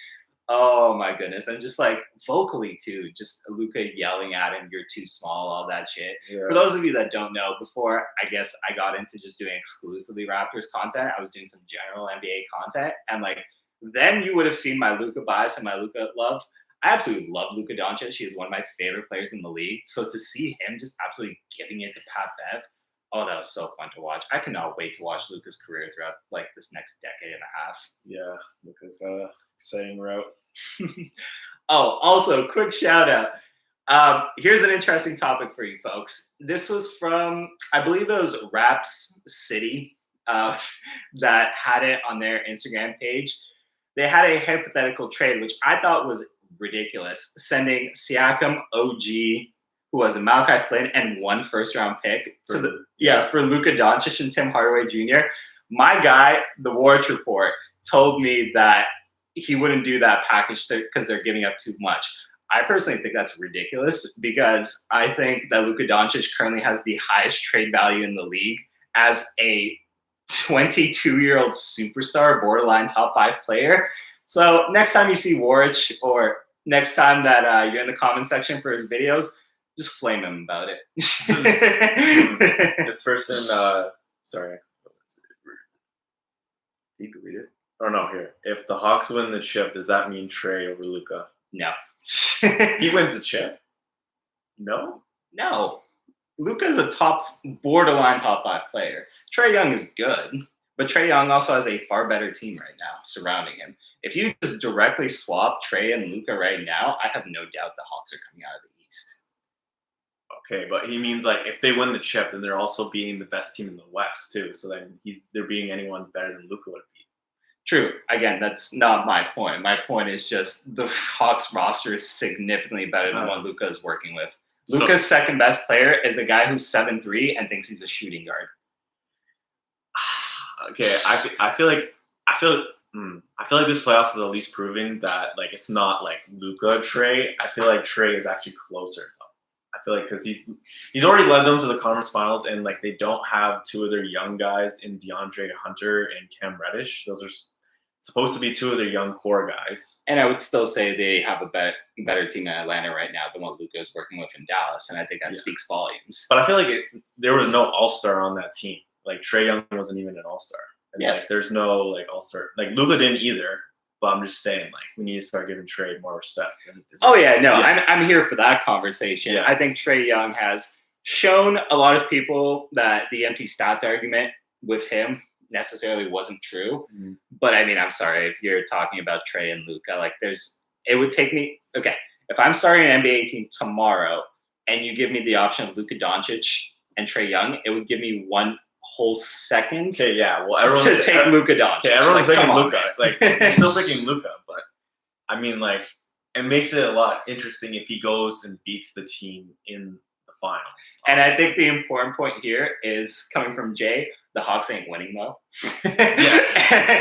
Oh my goodness. And just like vocally too, just Luka yelling at him, you're too small, all that shit. Yeah. For those of you that don't know, before I guess I got into just doing exclusively Raptors content, I was doing some general NBA content. And like then you would have seen my Luka bias and my Luka love. I absolutely love Luka Doncic. He is one of my favorite players in the league. So to see him just absolutely giving it to Pat Bev, oh, that was so fun to watch. I cannot wait to watch Luka's career throughout like this next decade and a half. Yeah, Luka's got a exciting route. Oh, also, quick shout out. Here's an interesting topic for you folks. This was from, I believe it was Raps City that had it on their Instagram page. They had a hypothetical trade, which I thought was ridiculous, sending Siakam, OG, who was a Malachi Flynn, and 1 first-round pick for Luka Doncic and Tim Hardaway Jr. My guy, the Warch Report, told me that he wouldn't do that package because they're giving up too much. I personally think that's ridiculous because I think that Luka Doncic currently has the highest trade value in the league as a 22-year-old superstar, borderline top 5 player. So next time you see Warch or next time that you're in the comment section for his videos, just flame him about it. This person, sorry. You can read it. Oh no, here. If the Hawks win the chip, does that mean Trey over Luka? No. He wins the chip? No. Luka's a borderline top 5 player. Trae Young is good, but Trae Young also has a far better team right now surrounding him. If you just directly swap Trae and Luka right now, I have no doubt the Hawks are coming out of the East. Okay, but he means like if they win the chip, then they're also beating the best team in the West too. So then they're beating anyone better than Luka would be. True. Again, that's not my point. My point is just the Hawks roster is significantly better than what Luka is working with. Luka's second best player is a guy who's 7'3" and thinks he's a shooting guard. Okay, I feel like this playoffs is at least proving that like it's not like Luka Trae. I feel like Trae is actually closer though. I feel like because he's already led them to the conference finals and like they don't have 2 of their young guys in DeAndre Hunter and Cam Reddish. Those are supposed to be 2 of their young core guys. And I would still say they have a better team in Atlanta right now than what Luka is working with in Dallas, and I think that speaks volumes. But I feel like there was no all-star on that team. Like Trae Young wasn't even an all-star. And like there's no like all-star. Like Luka didn't either. But I'm just saying, like, we need to start giving Trae more respect. I'm here for that conversation. Yeah. I think Trae Young has shown a lot of people that the empty stats argument with him necessarily wasn't true. Mm-hmm. But I mean, I'm sorry if you're talking about Trae and Luka. Like, it would take me. Okay, if I'm starting an NBA team tomorrow and you give me the option of Luka Doncic and Trae Young, it would give me one whole second Okay, yeah. Well, everyone's to take Luka Doncic. Okay, everyone's Like, picking come on, Luka. man. Like, you're still picking Luka, but I mean, like, it makes it a lot interesting if he goes and beats the team in the finals. And I think the important point here is coming from Jay. The Hawks ain't winning though. Yeah.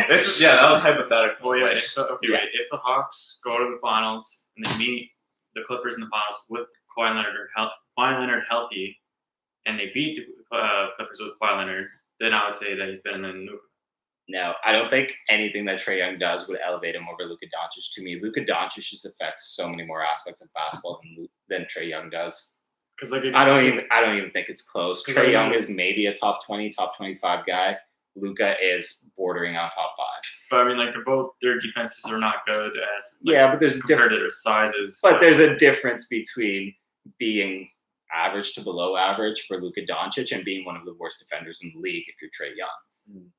That was hypothetical. Well, yeah. Like, Wait. If the Hawks go to the finals and they meet the Clippers in the finals with Kawhi Leonard healthy, and they beat the Clippers with Kawhi Leonard, then I would say that he's better than Luka. No, I don't think anything that Trae Young does would elevate him over Luka Doncic. To me, Luka Doncic just affects so many more aspects of basketball than Trae Young does. Because like I don't even think it's close. 'Cause Trae I Young mean- is maybe a top 20, top 25 guy. Luka is bordering on top 5. But I mean, like their defenses are not good as Yeah, but there's compared to their sizes. But there's a difference between being average to below average for Luka Doncic and being one of the worst defenders in the league if you're Trae Young. Mm.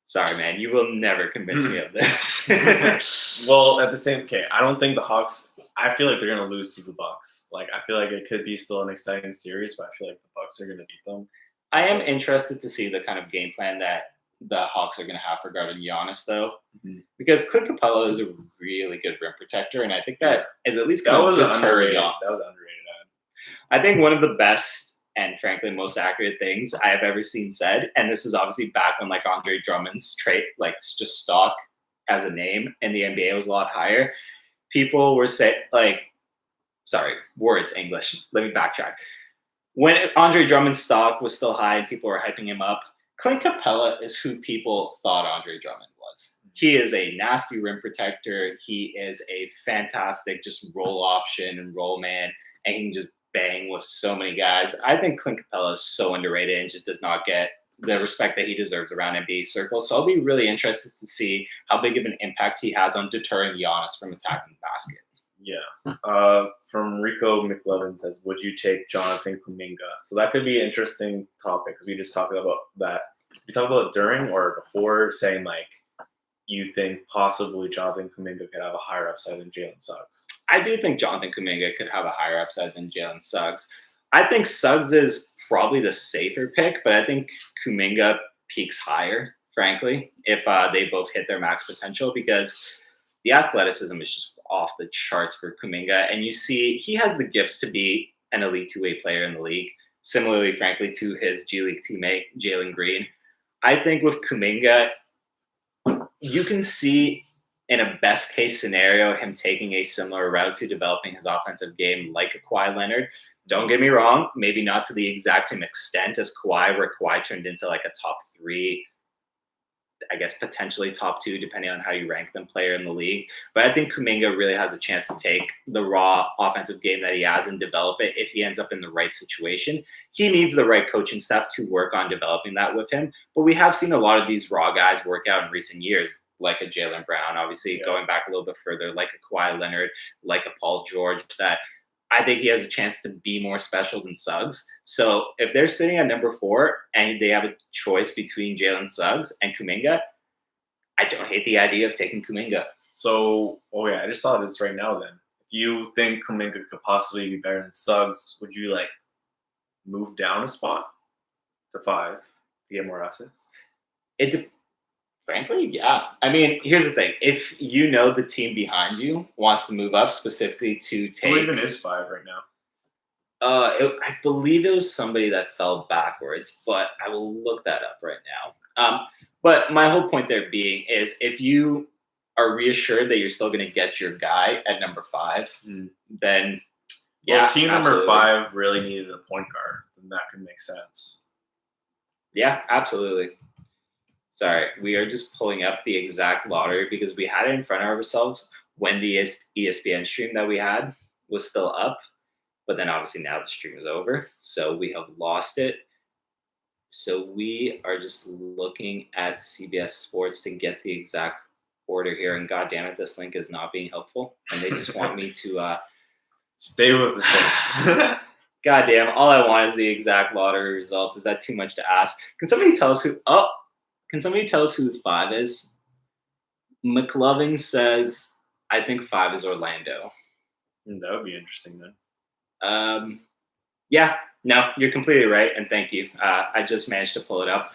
Sorry, man. You will never convince me of this. well, at the same, I don't think the Hawks. I feel like they're gonna lose to the Bucks. Like, I feel like it could be still an exciting series, but I feel like the Bucks are gonna beat them. I am interested to see the kind of game plan that the Hawks are going to have regarding Giannis, though, because Clint Capella is a really good rim protector, and I think that is at least That going was to deter underrated. Giannis. That was underrated. I think one of the best and frankly most accurate things I have ever seen said, and this is obviously back when like Andre Drummond's trade, like just stock as a name in the NBA was a lot higher. People were saying words English. Let me backtrack. When Andre Drummond's stock was still high and people were hyping him up, Clint Capella is who people thought Andre Drummond was. He is a nasty rim protector. He is a fantastic just roll option and roll man, and he can just bang with so many guys. I think Clint Capella is so underrated and just does not get the respect that he deserves around NBA circles. So I'll be really interested to see how big of an impact he has on deterring Giannis from attacking the basket. Yeah. From Rico McLevin says, would you take Jonathan Kuminga? So that could be an interesting topic because we just talked about that. We talked about it during or before, saying like you think possibly Jonathan Kuminga could have a higher upside than Jalen Suggs. I do think Jonathan Kuminga could have a higher upside than Jalen Suggs. I think Suggs is probably the safer pick, but I think Kuminga peaks higher, frankly, if they both hit their max potential, because the athleticism is just off the charts for Kuminga. And you see he has the gifts to be an elite two-way player in the league, similarly, frankly, to his G League teammate, Jalen Green. I think with Kuminga, you can see in a best case scenario him taking a similar route to developing his offensive game like a Kawhi Leonard. Don't get me wrong, maybe not to the exact same extent as Kawhi, where Kawhi turned into like a top 3, I guess potentially top 2, depending on how you rank them, player in the league. But I think Kuminga really has a chance to take the raw offensive game that he has and develop it if he ends up in the right situation. He needs the right coaching staff to work on developing that with him. But we have seen a lot of these raw guys work out in recent years, like a Jaylen Brown, obviously going back a little bit further, like a Kawhi Leonard, like a Paul George, that I think he has a chance to be more special than Suggs. So if they're sitting at number 4 and they have a choice between Jalen Suggs and Kuminga, I don't hate the idea of taking Kuminga. So, I just thought of this right now then. If you think Kuminga could possibly be better than Suggs, would you like move down a spot to 5 to get more assets? Frankly, yeah. I mean, here's the thing. If you know the team behind you wants to move up specifically to take... Who even is 5 right now? I believe it was somebody that fell backwards, but I will look that up right now. But my whole point there being is if you are reassured that you're still going to get your guy at number 5, then if team number absolutely. 5 really needed a point guard, then that could make sense. Yeah, absolutely. Sorry, we are just pulling up the exact lottery because we had it in front of ourselves when the ESPN stream that we had was still up. But then obviously now the stream is over, so we have lost it. So we are just looking at CBS Sports to get the exact order here. And God damn it, this link is not being helpful. And they just want me to... Stay with this, folks. God damn, all I want is the exact lottery results. Is that too much to ask? Can somebody tell us who... Can somebody tell us who 5 is? McLovin says, I think 5 is Orlando. That would be interesting then. Yeah, No, you're completely right, and thank you. I just managed to pull it up.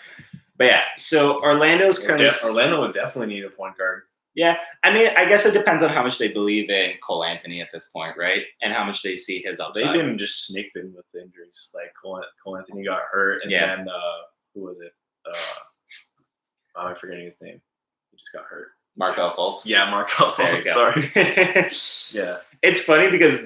But yeah, so Orlando's currently. Orlando would definitely need a point guard. Yeah, I mean, I guess it depends on how much they believe in Cole Anthony at this point, right? And how much they see his upside. They've been just snaked in with injuries. Like Cole Anthony got hurt, and then who was it? I'm forgetting his name. He just got hurt. Markelle Fultz. Yeah, Markelle Fultz. Sorry. Yeah. It's funny because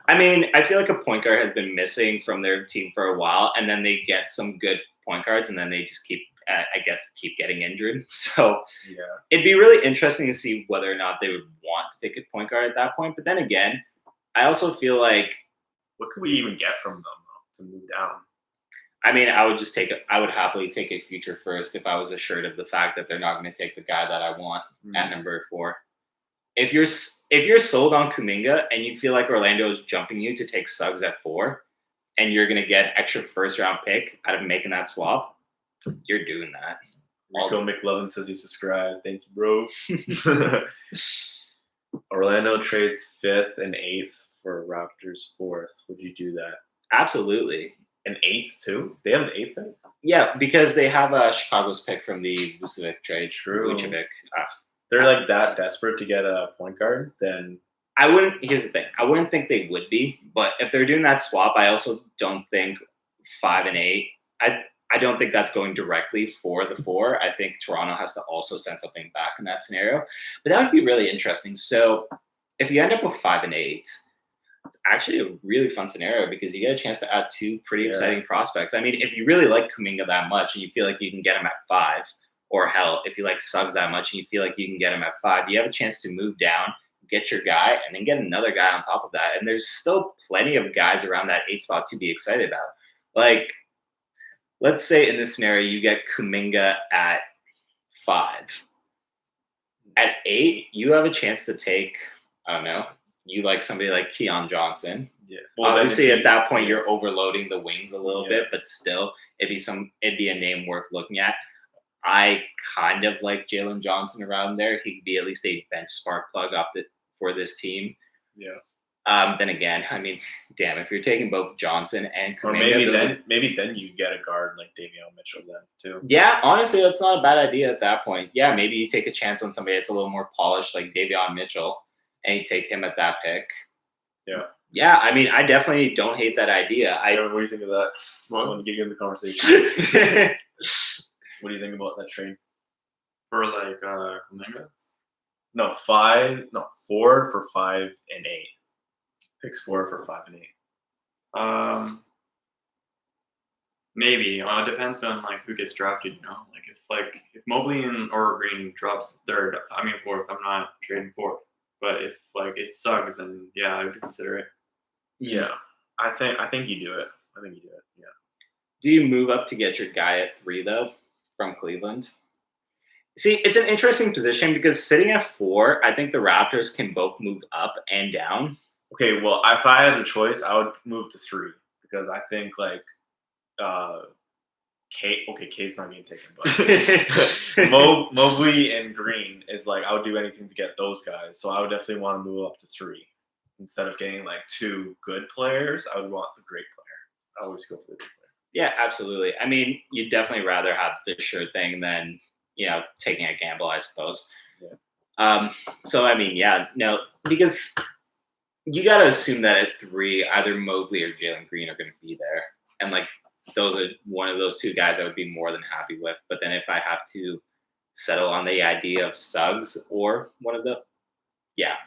I feel like a point guard has been missing from their team for a while, and then they get some good point guards, and then they just keep getting injured. So it'd be really interesting to see whether or not they would want to take a point guard at that point. But then again, I also feel like, what could we even get from them to move down? I mean, I would happily take a future first if I was assured of the fact that they're not going to take the guy that I want at number 4. If you're sold on Kuminga and you feel like Orlando is jumping you to take Suggs at 4, and you're going to get an extra first-round pick out of making that swap, you're doing that. Rico McLovin says he subscribed. Thank you, bro. Orlando trades 5th and 8th for Raptors 4th. Would you do that? Absolutely. An 8th too? They have an 8th pick? Yeah, because they have Chicago's pick from the Vucevic trade. True. Vucevic. They're like that desperate to get a point guard, then here's the thing. I wouldn't think they would be, but if they're doing that swap, I also don't think 5 and 8. I don't think that's going directly for the 4. I think Toronto has to also send something back in that scenario. But that would be really interesting. So if you end up with 5 and 8, it's actually a really fun scenario because you get a chance to add 2 pretty exciting prospects. I mean, if you really like Kuminga that much and you feel like you can get him at 5, or hell, if you like Suggs that much and you feel like you can get him at 5, you have a chance to move down, get your guy, and then get another guy on top of that. And there's still plenty of guys around that 8 spot to be excited about. Like, let's say in this scenario, you get Kuminga at 5. At 8, you have a chance to take, I don't know, you like somebody like Keon Johnson. Yeah. Well, obviously, at that point, you're overloading the wings a little bit, but still, it'd be a name worth looking at. I kind of like Jalen Johnson around there. He could be at least a bench spark plug for this team. Yeah. Then again, I mean, damn, if you're taking both Johnson and Kuminga, or maybe then you get a guard like Davion Mitchell then too. Yeah, honestly, that's not a bad idea at that point. Yeah, maybe you take a chance on somebody that's a little more polished like Davion Mitchell, and you take him at that pick. Yeah. Yeah, I mean, I definitely don't hate that idea. What do you think of that? I want to get you in the conversation. What do you think about that trade? For like Kuminga? No, 4 for 5 and 8. Picks 4 for 5 and 8. Maybe. It depends on like who gets drafted, you know. Like if Mobley or Green drops 3rd, 4th, I'm not trading 4th. But if like it sucks, then yeah, I would consider it. Yeah. I think you do it. Yeah. Do you move up to get your guy at 3 though from Cleveland? See, it's an interesting position because sitting at 4, I think the Raptors can both move up and down. Okay, well, if I had the choice, I would move to 3 because I think like Kate's not getting taken, but Mobley and Green is like I would do anything to get those guys. So I would definitely want to move up to 3 instead of getting like 2 good players. I would want the great player. I always go for the good player. Yeah, absolutely. I mean, you'd definitely rather have the sure thing than taking a gamble, I suppose. Yeah. So I mean, yeah, no, because you got to assume that at 3, either Mobley or Jalen Green are going to be there, and like those are one of those 2 guys I would be more than happy with. But then if I have to settle on the idea of Suggs or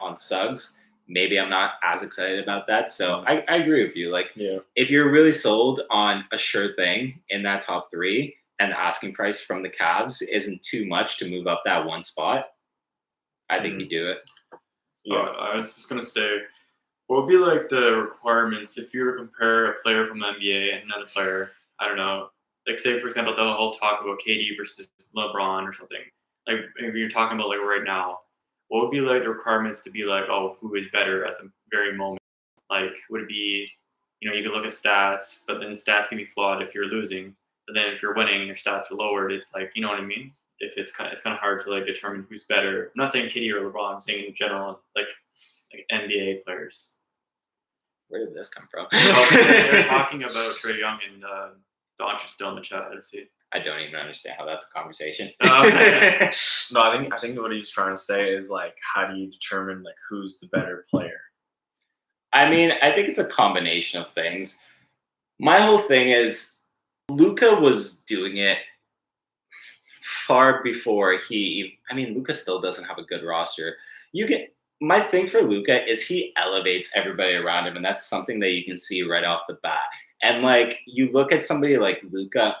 on Suggs, maybe I'm not as excited about that. So I agree with you. Like, if you're really sold on a sure thing in that top 3 and the asking price from the Cavs isn't too much to move up that 1 spot, I think you do it. Yeah, I was just going to say, what would be like the requirements if you were to compare a player from the NBA and another player? I don't know. Like, say, for example, the whole talk about KD versus LeBron or something. Like, if you're talking about like right now, what would be like the requirements to be like, oh, who is better at the very moment? Like, would it be, you could look at stats, but then stats can be flawed if you're losing. But then if you're winning and your stats are lowered, it's like, you know what I mean? If it's kind of hard to like determine who's better. I'm not saying KD or LeBron. I'm saying in general, like NBA players. Where did this come from? They're talking about Trae Young and. They're talking about Trae Young and Doncic still in the chat. I see. I don't even understand how that's a conversation. No, I think what he's trying to say is like, how do you determine like who's the better player? I mean, I think it's a combination of things. My whole thing is Luka was doing it far before Luka still doesn't have a good roster. My thing for Luka is he elevates everybody around him, and that's something that you can see right off the bat. And like you look at somebody like Luka,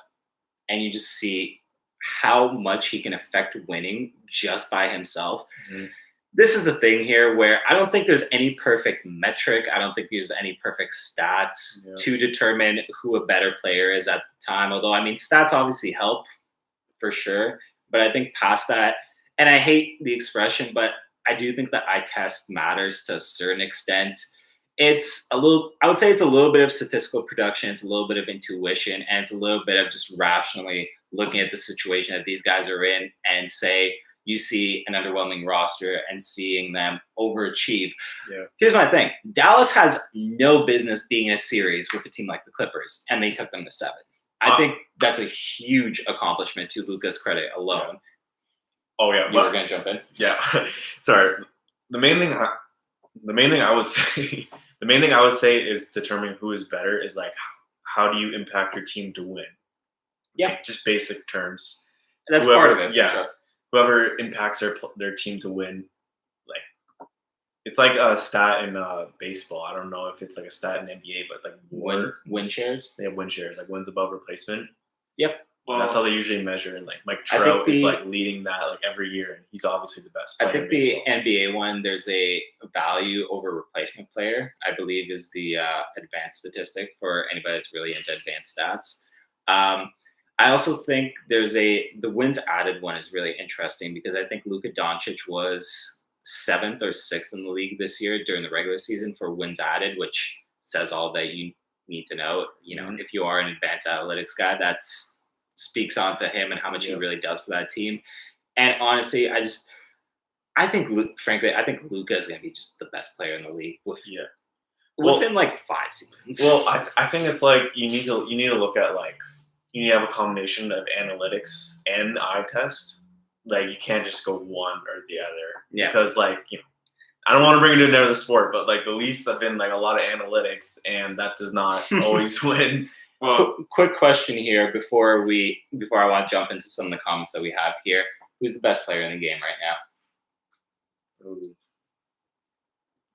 and you just see how much he can affect winning just by himself. Mm-hmm. This is the thing here where I don't think there's any perfect metric. I don't think there's any perfect stats to determine who a better player is at the time. Although, I mean, stats obviously help for sure. But I think past that, and I hate the expression, but I do think that eye test matters to a certain extent. I would say it's a little bit of statistical production. It's a little bit of intuition, and it's a little bit of just rationally looking at the situation that these guys are in and say, you see an underwhelming roster and seeing them overachieve. Yeah. Here's my thing. Dallas has no business being in a series with a team like the Clippers, and they took them to 7. I think that's a huge accomplishment to Luka's credit alone. Yeah. Oh, yeah. You were going to jump in? Yeah. Sorry. The main thing I would say is determining who is better is like, how do you impact your team to win? Yeah. Like, just basic terms. That's part of it. Yeah. For sure. Whoever impacts their team to win, like it's like a stat in baseball. I don't know if it's like a stat in NBA, but like win shares. They have win shares, like wins above replacement. Yep. Well, that's how they usually measure. And like Mike Trout is like leading that like every year, and he's obviously the best player. I think the NBA one, there's a value over replacement player, I believe, is the advanced statistic for anybody that's really into advanced stats. I also think the wins added one is really interesting because I think Luka Doncic was 7th or 6th in the league this year during the regular season for wins added, which says all that you need to know. You know, if you are an advanced analytics guy, that speaks on to him and how much he really does for that team. And honestly, I think Luka is going to be just the best player in the league within like 5 seasons. Well, I think it's like you need to look at like. You need to have a combination of analytics and eye test. Like you can't just go one or the other. Yeah. Because like, you know, I don't want to bring it to another sport, but like the Leafs have been like a lot of analytics, and that does not always win. Well, quick question here before I want to jump into some of the comments that we have here. Who's the best player in the game right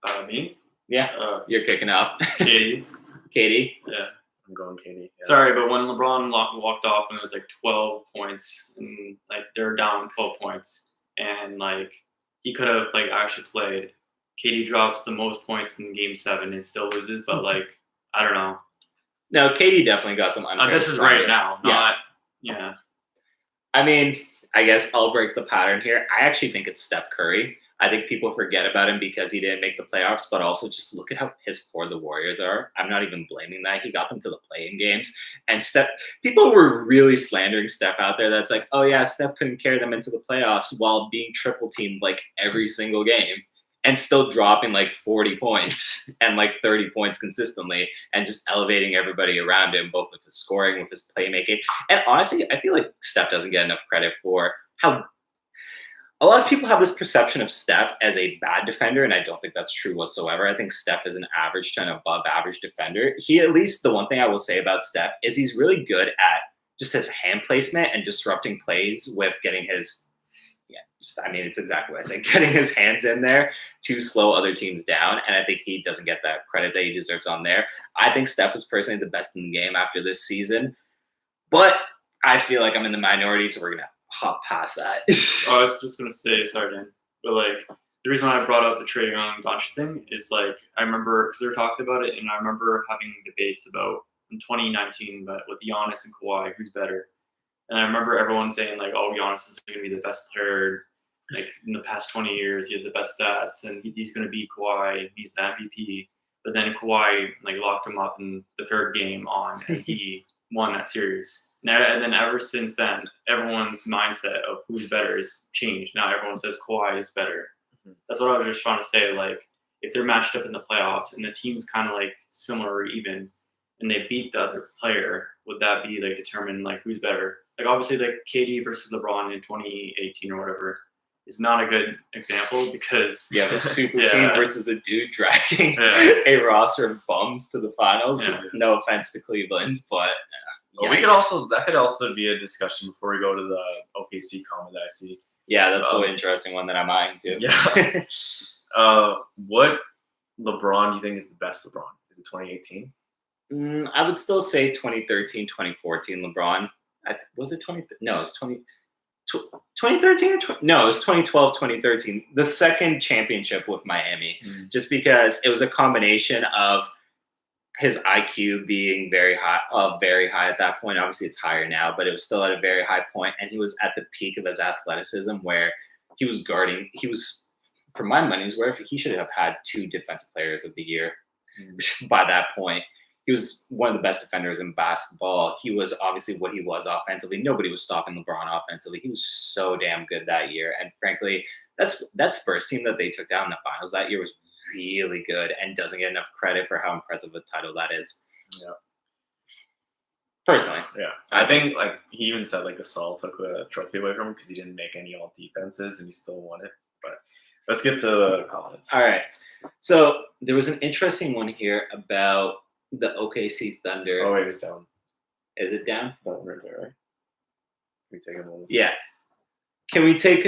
now? Me? Yeah. You're kicking up. Katie. Katie? Yeah. I'm going Katie. Yeah. Sorry, but when LeBron walked off and it was like 12 points, and like they're down 12 points, and like he could have like actually played. Katie drops the most points in Game 7 and still loses, but like I don't know. No, Katie definitely got some unfair. This is right now, not yeah. I mean, I guess I'll break the pattern here. I actually think it's Steph Curry. I think people forget about him because he didn't make the playoffs, but also just look at how piss poor the Warriors are. I'm not even blaming that. He got them to the play-in games. And people were really slandering Steph out there. That's like, oh yeah, Steph couldn't carry them into the playoffs while being triple teamed like every single game and still dropping like 40 points and like 30 points consistently and just elevating everybody around him, both with his scoring, with his playmaking. And honestly, I feel like Steph doesn't get enough credit for how a lot of people have this perception of Steph as a bad defender, and I don't think that's true whatsoever. I think Steph is an average to an above average defender. At least the one thing I will say about Steph is he's really good at just his hand placement and disrupting plays with getting his, it's exactly what I say, getting his hands in there to slow other teams down. And I think he doesn't get that credit that he deserves on there. I think Steph is personally the best in the game after this season, but I feel like I'm in the minority, so we're going to hop past that. I was just gonna say, sorry, Dan, but like the reason why I brought up the Trae Young Doncic thing is like I remember because they were talking about it, and I remember having debates about in 2019, but with Giannis and Kawhi, who's better? And I remember everyone saying like, "Oh, Giannis is going to be the best player like in the past 20 years. He has the best stats, and he's going to beat Kawhi. He's the MVP." But then Kawhi like locked him up in the 3rd game on, and he won that series. And then ever since then, everyone's mindset of who's better has changed. Now everyone says Kawhi is better. That's what I was just trying to say. Like, if they're matched up in the playoffs and the team's kind of like similar or even, and they beat the other player, would that be like determine like who's better? Like obviously like KD versus LeBron in 2018 or whatever is not a good example because Yeah, the super Yeah. team versus a dude dragging Yeah. a roster of bums to the finals. Yeah. No offense to Cleveland, but Well, that could also be a discussion before we go to the OKC comment that I see. yeah, that's the interesting one that I'm eyeing too. Yeah. What LeBron do you think is the best LeBron? Is it 2018? I would still say 2013, 2014 LeBron. Was it 20? No, it was 2013 or no, it was 2012, 2013. The second championship with Miami, just because it was a combination of his IQ being very high at that point. Obviously, it's higher now, but it was still at a very high point, and he was at the peak of his athleticism, where he was guarding. He was, for my money's worth, he should have had 2 defensive players of the year by that point. He was one of the best defenders in basketball. He was obviously what he was offensively. Nobody was stopping LeBron offensively. He was so damn good that year. And frankly, that Spurs team that they took down in the finals that year was really good and doesn't get enough credit for how impressive a title that is. Yeah. Personally. Yeah. I think like he even said like Gasol took a trophy away from him because he didn't make any all defenses and he still won it. But let's get to the comments. All right. So there was an interesting one here about the OKC Thunder. Oh, wait, it's down. Is it down? Down right there, right? Can we take a moment? Yeah. Can we take?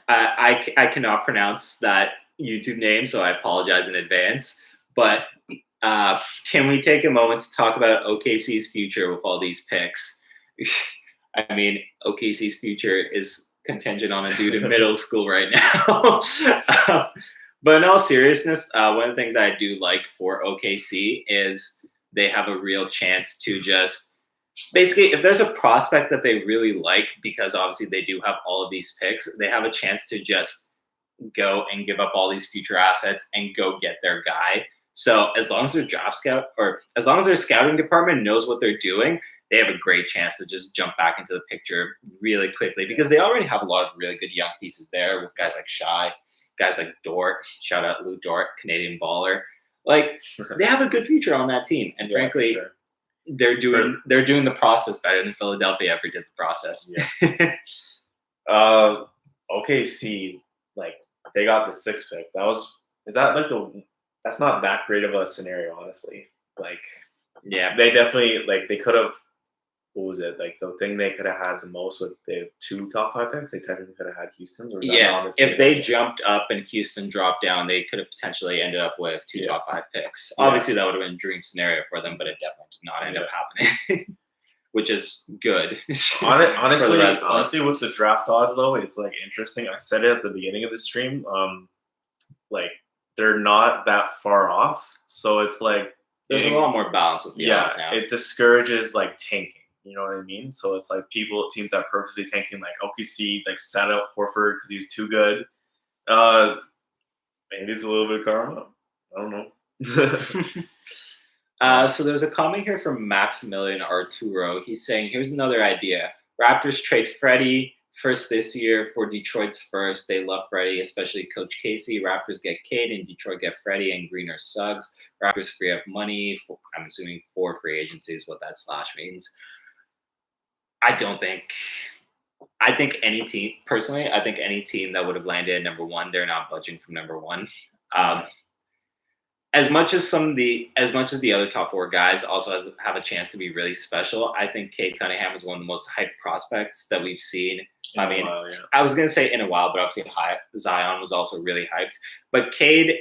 I cannot pronounce that YouTube name, so I apologize in advance. But can we take a moment to talk about OKC's future with all these picks? I mean, OKC's future is contingent on a dude in middle school right now. But in all seriousness, one of the things that I do like for OKC is they have a real chance to just basically, if there's a prospect that they really like, because obviously they do have all of these picks, they have a chance to just go and give up all these future assets and go get their guy. So as long as their draft scout, or as long as their scouting department knows what they're doing, they have a great chance to just jump back into the picture really quickly, because they already have a lot of really good young pieces there with guys like Shai, guys like Dort, shout out Lou Dort, Canadian baller. Like, they have a good future on that team. And frankly, for sure. they're doing the process better than Philadelphia ever did the process. Yeah. OKC, like, they got the 6th pick. That's not that great of a scenario, honestly. Like, Yeah. they definitely, like, they could have, what was it? Like, the thing they could have had the most with the 2 top 5 picks, they technically could have had Houston's. Or was that not on the If table? they jumped up and Houston dropped down, they could have potentially ended up with 2 top 5 picks. Yeah. Obviously, that would have been a dream scenario for them, but it definitely did not end up happening, which is good. Honestly, rest of us. with the draft odds, though, it's, like, interesting. I said it at the beginning of the stream. Like, they're not that far off. So it's, like, There's a lot more balance with the odds now. it discourages, like, tanking. You know what I mean? So it's like teams that purposely tanking, like OKC, like set up Horford because he's too good. Maybe it's a little bit of karma. I don't know. So there's a comment here from Maximilian Arturo. He's saying, here's another idea. Raptors trade Freddie first this year for Detroit's first. They love Freddie, especially Coach Casey. Raptors get Cade and Detroit get Freddie and Green or Suggs. Raptors free up money. I'm assuming 4 free agencies, what that slash means. I think any team, personally, I think any team that would have landed at number 1, they're not budging from number 1. As much as the other top 4 guys also have a chance to be really special, I think Cade Cunningham is one of the most hyped prospects that we've seen. I was going to say in a while, but obviously Zion was also really hyped. But Cade,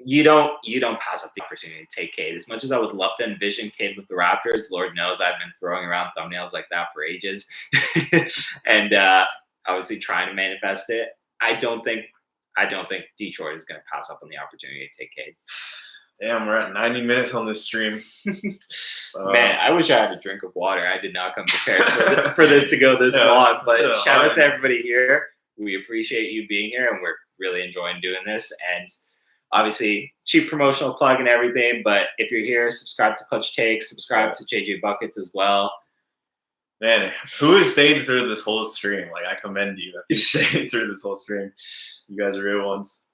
you don't pass up the opportunity to take Cade. As much as I would love to envision Cade with the Raptors, Lord knows I've been throwing around thumbnails like that for ages, and obviously trying to manifest it. I don't think Detroit is going to pass up on the opportunity to take Cade. Damn, we're at 90 minutes on this stream. Man, I wish I had a drink of water. I did not come prepared for this to go this long. But shout out to everybody here. We appreciate you being here, and we're really enjoying doing this. And obviously, cheap promotional plug and everything. But if you're here, subscribe to Clutch Takes, subscribe to JJ Buckets as well. Man, who has stayed through this whole stream? Like, I commend you if you stayed through this whole stream. You guys are real ones.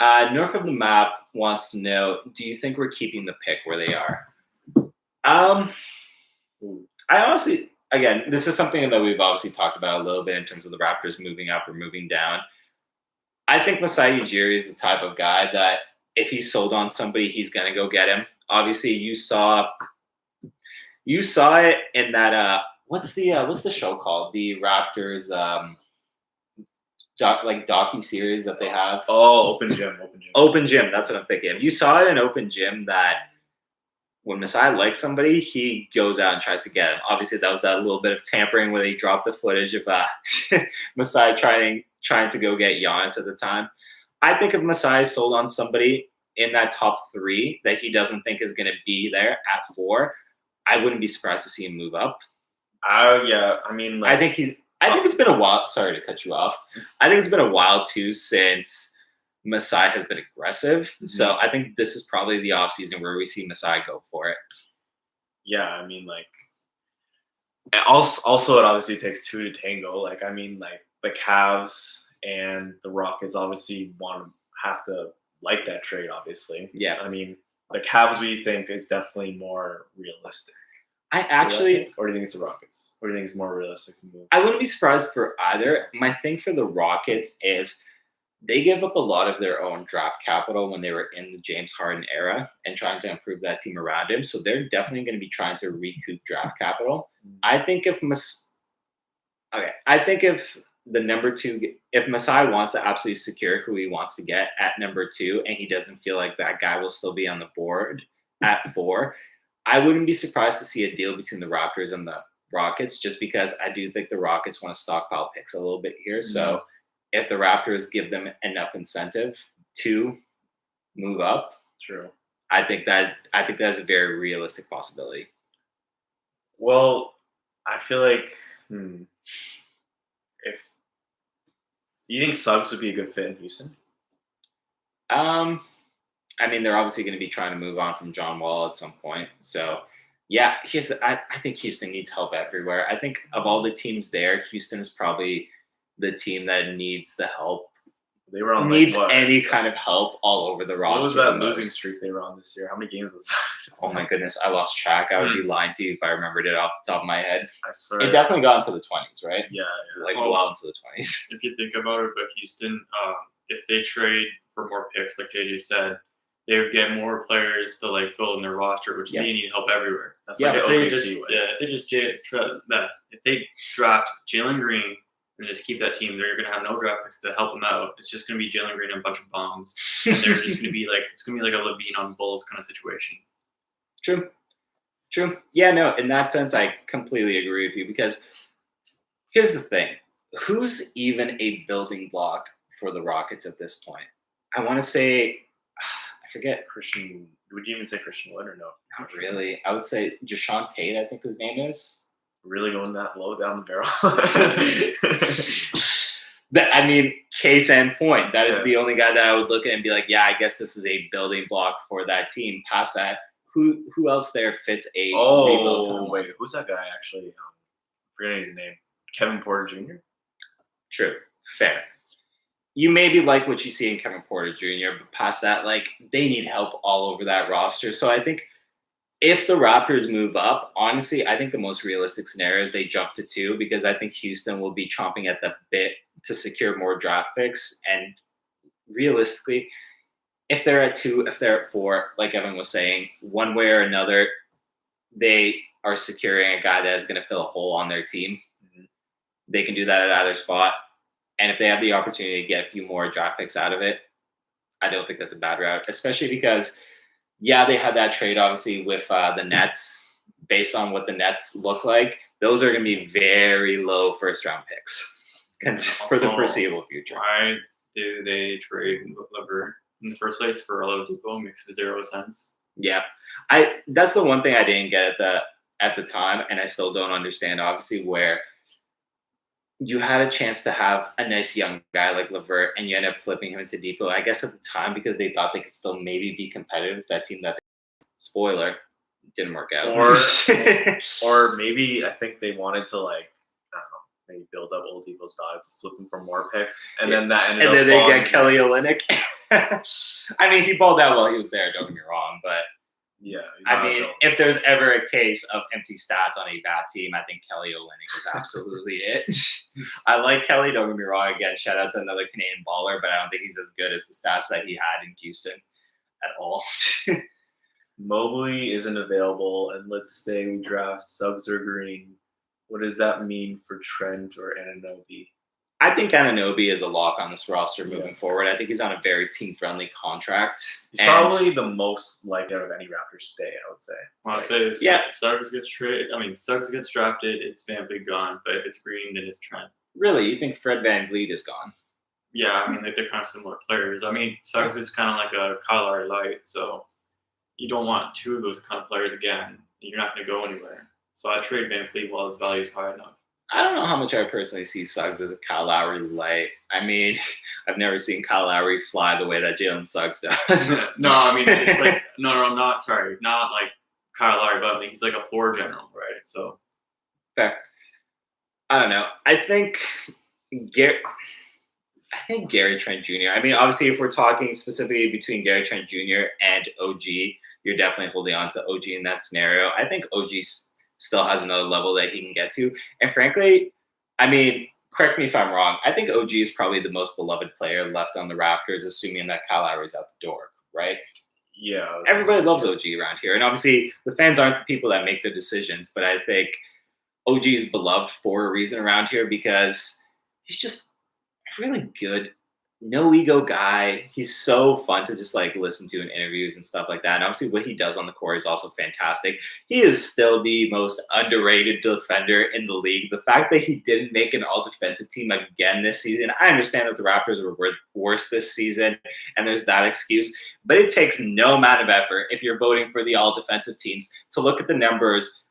North of the Map wants to know, do you think we're keeping the pick where they are? I honestly, again, this is something that we've obviously talked about a little bit in terms of the Raptors moving up or moving down. I think Masai Ujiri is the type of guy that if he's sold on somebody, he's gonna go get him. Obviously, you saw it in that what's the show called? The Raptors docu series that they have. Oh, Open Gym. Open Gym. That's what I'm thinking. You saw it in Open Gym that when Masai likes somebody, he goes out and tries to get him. Obviously, that was that little bit of tampering where they dropped the footage of Masai trying to go get Giannis at the time. I think if Masai is sold on somebody in that top 3 that he doesn't think is going to be there at 4, I wouldn't be surprised to see him move up. Yeah. I mean, like, I think it's been a while. Sorry to cut you off. I think it's been a while too since Masai has been aggressive. Mm-hmm. So I think this is probably the offseason where we see Masai go for it. Yeah, I mean, like, also it obviously takes 2 to tango. Like, I mean, like, the Cavs and the Rockets obviously have to like that trade, obviously. Yeah. I mean, the Cavs we think is definitely more realistic. I actually, or do you think it's the Rockets? Or do you think it's more realistic to move? I wouldn't be surprised for either. My thing for the Rockets is they give up a lot of their own draft capital when they were in the James Harden era and trying to improve that team around him. So they're definitely going to be trying to recoup draft capital. I think if the number 2, if Masai wants to absolutely secure who he wants to get at number 2, and he doesn't feel like that guy will still be on the board at 4, I wouldn't be surprised to see a deal between the Raptors and the Rockets, just because I do think the Rockets want to stockpile picks a little bit here. So if the Raptors give them enough incentive to move up, True. I think that is a very realistic possibility. Well, I feel like if you think Suggs would be a good fit in Houston. I mean, they're obviously going to be trying to move on from John Wall at some point. So, yeah, I think Houston needs help everywhere. I think of all the teams there, Houston is probably the team that needs the help. They were on any kind of help all over the roster. What was that losing streak they were on this year? How many games was that? Oh my goodness, I lost track. I would be lying to you if I remembered it off the top of my head. I swear. It definitely got into the 20s, right? Yeah. Well into the 20s. If you think about it, but Houston, if they trade for more picks, like JJ said, they would get more players to like fill in their roster, which they need help everywhere. That's if they draft Jalen Green and just keep that team, they're gonna have no draft picks to help them out. It's just gonna be Jalen Green and a bunch of bombs, and they're just gonna be like a Levine on Bulls kind of situation. True. Yeah, no, in that sense, I completely agree with you, because here's the thing. Who's even a building block for the Rockets at this point? I want to say, I forget. Christian, would you even say Christian Wood or no? Not really. I would say Jashawn Tate, I think his name is. Really going that low down the barrel? I mean, case in point. That is the only guy that I would look at and be like, yeah, I guess this is a building block for that team. Past that, who else there fits a rebuild timeline? Wait, who's that guy actually? Forgetting his name. Kevin Porter Jr.? True. Fair. You maybe like what you see in Kevin Porter Jr., but past that, like, they need help all over that roster. So I think if the Raptors move up, honestly, I think the most realistic scenario is they jump to 2, because I think Houston will be chomping at the bit to secure more draft picks. And realistically, if they're at 2, if they're at 4, like Evan was saying, one way or another, they are securing a guy that is going to fill a hole on their team. They can do that at either spot. And if they have the opportunity to get a few more draft picks out of it, I don't think that's a bad route, especially because, yeah, they had that trade, obviously, with the Nets. Based on what the Nets look like, those are going to be very low first-round picks for the foreseeable future. Why do they trade LeVert in the first place for Oladipo? Makes zero sense. Yeah, that's the one thing I didn't get at the time, and I still don't understand, obviously, where you had a chance to have a nice young guy like LeVert, and you end up flipping him into Depot. I guess at the time, because they thought they could still maybe be competitive with that team. That spoiler didn't work out. Or maybe I think they wanted to, like, I don't know, maybe build up Oladipo's value to flip him for more picks, and then that ended up. And then they get Kelly Olynyk. I mean, he balled out while he was there. Don't get me wrong, but Yeah. he's I not mean, available. if there's ever a case of empty stats on a bad team, I think Kelly Olynyk is absolutely it. I like Kelly. Don't get me wrong. Again, shout out to another Canadian baller, but I don't think he's as good as the stats that he had in Houston at all. Mobley isn't available, and let's say we draft Suggs or Green. What does that mean for Trent or Anunoby? I think Anunoby is a lock on this roster moving Yeah. forward. I think he's on a very team-friendly contract. He's And- probably the most liked out of any Raptors today, I would say. Well, I'd say if Yeah. Suggs gets Suggs gets drafted, it's VanVleet gone. But if it's Green, then it's Trent. Really, you think Fred VanVleet is gone? Yeah, I mean, like, they're kind of similar players. I mean, Suggs is kind of like a Kyle Lowry light, so you don't want two of those kind of players again. You're not going to go anywhere. So I trade VanVleet while his value is high enough. I don't know how much I personally see Suggs as a Kyle Lowry light. I mean, I've never seen Kyle Lowry fly the way that Jalen Suggs does. No, I mean, just like not like Kyle Lowry, but I mean, he's like a floor general, right? So Fair. I don't know. I think Gary Trent Jr. I mean, obviously, if we're talking specifically between Gary Trent Jr. and OG, you're definitely holding on to OG in that scenario. I think OG still has another level that he can get to. And frankly, I mean, correct me if I'm wrong, I think OG is probably the most beloved player left on the Raptors, assuming that Kyle Lowry's out the door, right? Yeah. Everybody loves OG around here. And obviously, the fans aren't the people that make the decisions, but I think OG is beloved for a reason around here because he's just a really good, no ego guy. He's so fun to just like listen to in interviews and stuff like that. And obviously, what he does on the court is also fantastic. He is still the most underrated defender in the league. The fact that he didn't make an all-defensive team again this season, I understand that the Raptors were worse this season, and there's that excuse. But it takes no amount of effort if you're voting for the all-defensive teams to look at the numbers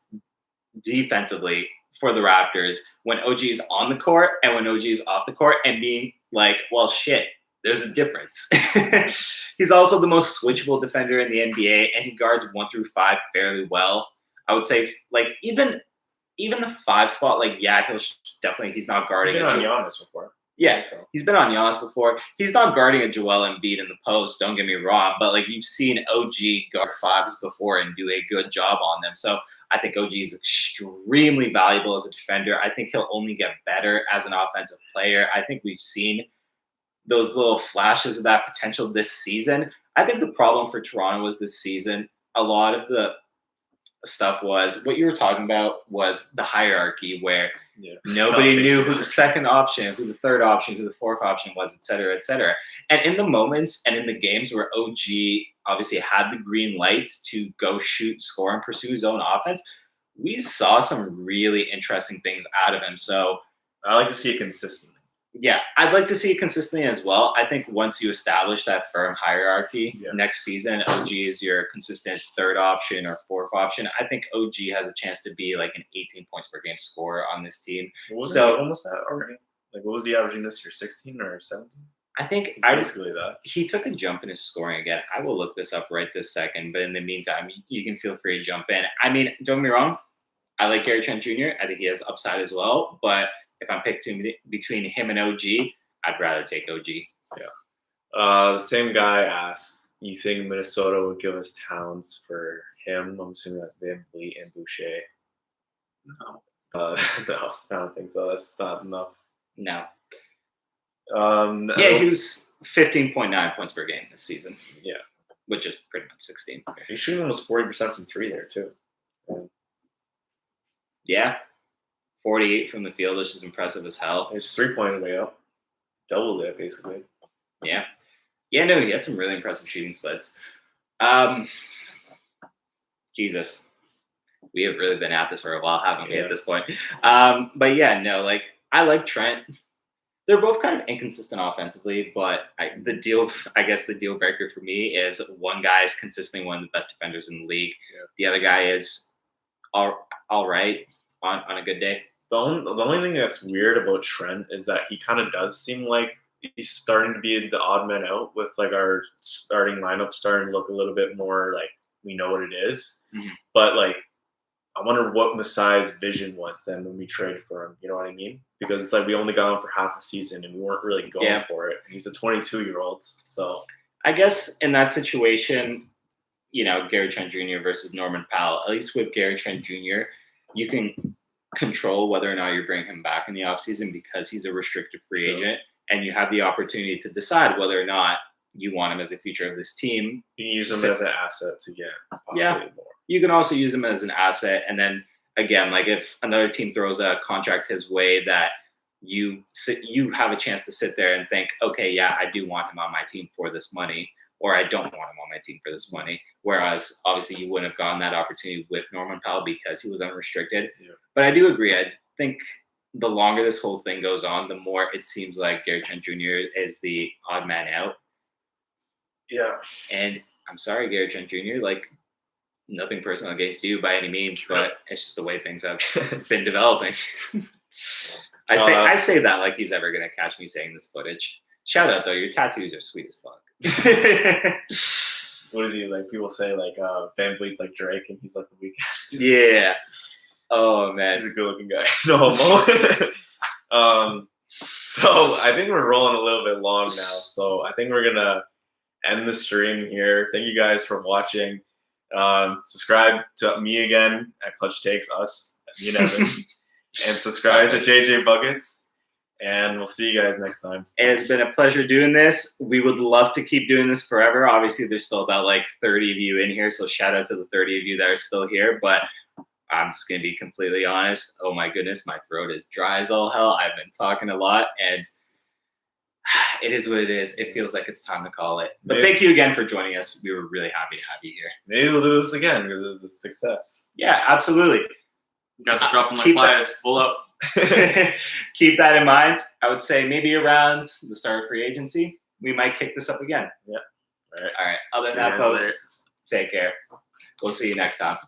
defensively for the Raptors when OG is on the court and when OG is off the court and being like, well, shit, there's a difference. He's also the most switchable defender in the NBA, and he guards 1 through 5 fairly well. I would say, like, even the 5 spot, like, yeah, he's not guarding He's been on a Giannis before. yeah, So he's been on Giannis before. He's not guarding a Joel Embiid in the post, don't get me wrong, but like you've seen OG guard 5s before and do a good job on them. So I think OG is extremely valuable as a defender. I think he'll only get better as an offensive player. I think we've seen those little flashes of that potential this season. I think the problem for Toronto was this season, a lot of the stuff was what you were talking about was the hierarchy where nobody knew who the second option, who the third option, who the fourth option was, et cetera, et cetera. And in the moments and in the games where OG obviously had the green lights to go shoot, score, and pursue his own offense, we saw some really interesting things out of him. So I like to see it consistently. yeah, I'd like to see it consistently as well. I think once you establish that firm hierarchy next season, OG is your consistent third option or fourth option. I think OG has a chance to be like an 18 points per game scorer on this team. So almost that already. Like, what was he averaging this year? 16 or 17? I think Basically that. he took a jump in his scoring again. I will look this up right this second, but in the meantime, you can feel free to jump in. I mean, don't get me wrong, I like Gary Trent Jr. I think he has upside as well, but if I'm picking between him and OG, I'd rather take OG. The same guy asked, you think Minnesota would give us Towns for him? I'm assuming that's VanVleet and Boucher. No. No, I don't think so. That's not enough. No. Yeah, Yeah, he was 15.9 points per game this season. Yeah. Which is pretty much 16. He's shooting almost 40% from 3 there, too. Yeah. 48 from the field, which is impressive as hell. His 3-point way up. Doubled it, basically. Yeah. Yeah, no, he had some really impressive shooting splits. Jesus. We have really been at this for a while, haven't we, at this point? But yeah, no, like, I like Trent. They're both kind of inconsistent offensively, but the deal breaker for me is one guy is consistently one of the best defenders in the league. Yeah. The other guy is all right on a good day. The only thing that's weird about Trent is that he kind of does seem like he's starting to be the odd man out with like our starting lineup starting to look a little bit more like we know what it is. Mhm. But like, I wonder what Masai's vision was then when we traded for him. You know what I mean? Because it's like we only got him for half a season and we weren't really going for it. And he's a 22-year-old, so I guess in that situation, Gary Trent Jr. versus Norman Powell, at least with Gary Trent Jr., you can control whether or not you bring him back in the offseason because he's a restricted free Sure. agent, and you have the opportunity to decide whether or not you want him as a feature of this team. You can use him as an asset to get possibly Yeah. more. You can also use him as an asset, and then again, like if another team throws a contract his way that you have a chance to sit there and think, okay, yeah, I do want him on my team for this money, or I don't want him on my team for this money. Whereas obviously you wouldn't have gotten that opportunity with Norman Powell because he was unrestricted. Yeah. But I do agree. I think the longer this whole thing goes on, the more it seems like Gary Trent Jr. is the odd man out. Yeah. And I'm sorry, Gary Trent Jr., like nothing personal against you by any means, but it's just the way things have been developing. I say that like he's ever going to catch me saying this footage. Shout out, though. Your tattoos are sweet as fuck. What is he like? People say like Van Vliet's like Drake, and he's like the Weeknd. Yeah. Oh, He's man. a good-looking guy. No homo. So I think we're rolling a little bit long now. So I think we're gonna end the stream here. Thank you guys for watching. Subscribe to me again at Clutch Takes Us, me and Evan, and subscribe to JJ Buckets. And we'll see you guys next time. It has been a pleasure doing this. We would love to keep doing this forever. Obviously, there's still about like 30 of you in here, so shout out to the 30 of you that are still here. But I'm just going to be completely honest. Oh, my goodness, my throat is dry as all hell. I've been talking a lot, and it is what it is. It feels like it's time to call it. But thank you again for joining us. We were really happy to have you here. Maybe we'll do this again because it was a success. Yeah, absolutely. You guys are dropping like Keep flies. Pull up. Keep that in mind. I would say maybe around the start of free agency, we might kick this up again. Yeah. All right. Other See than you that, guys folks, take care. We'll see you next time.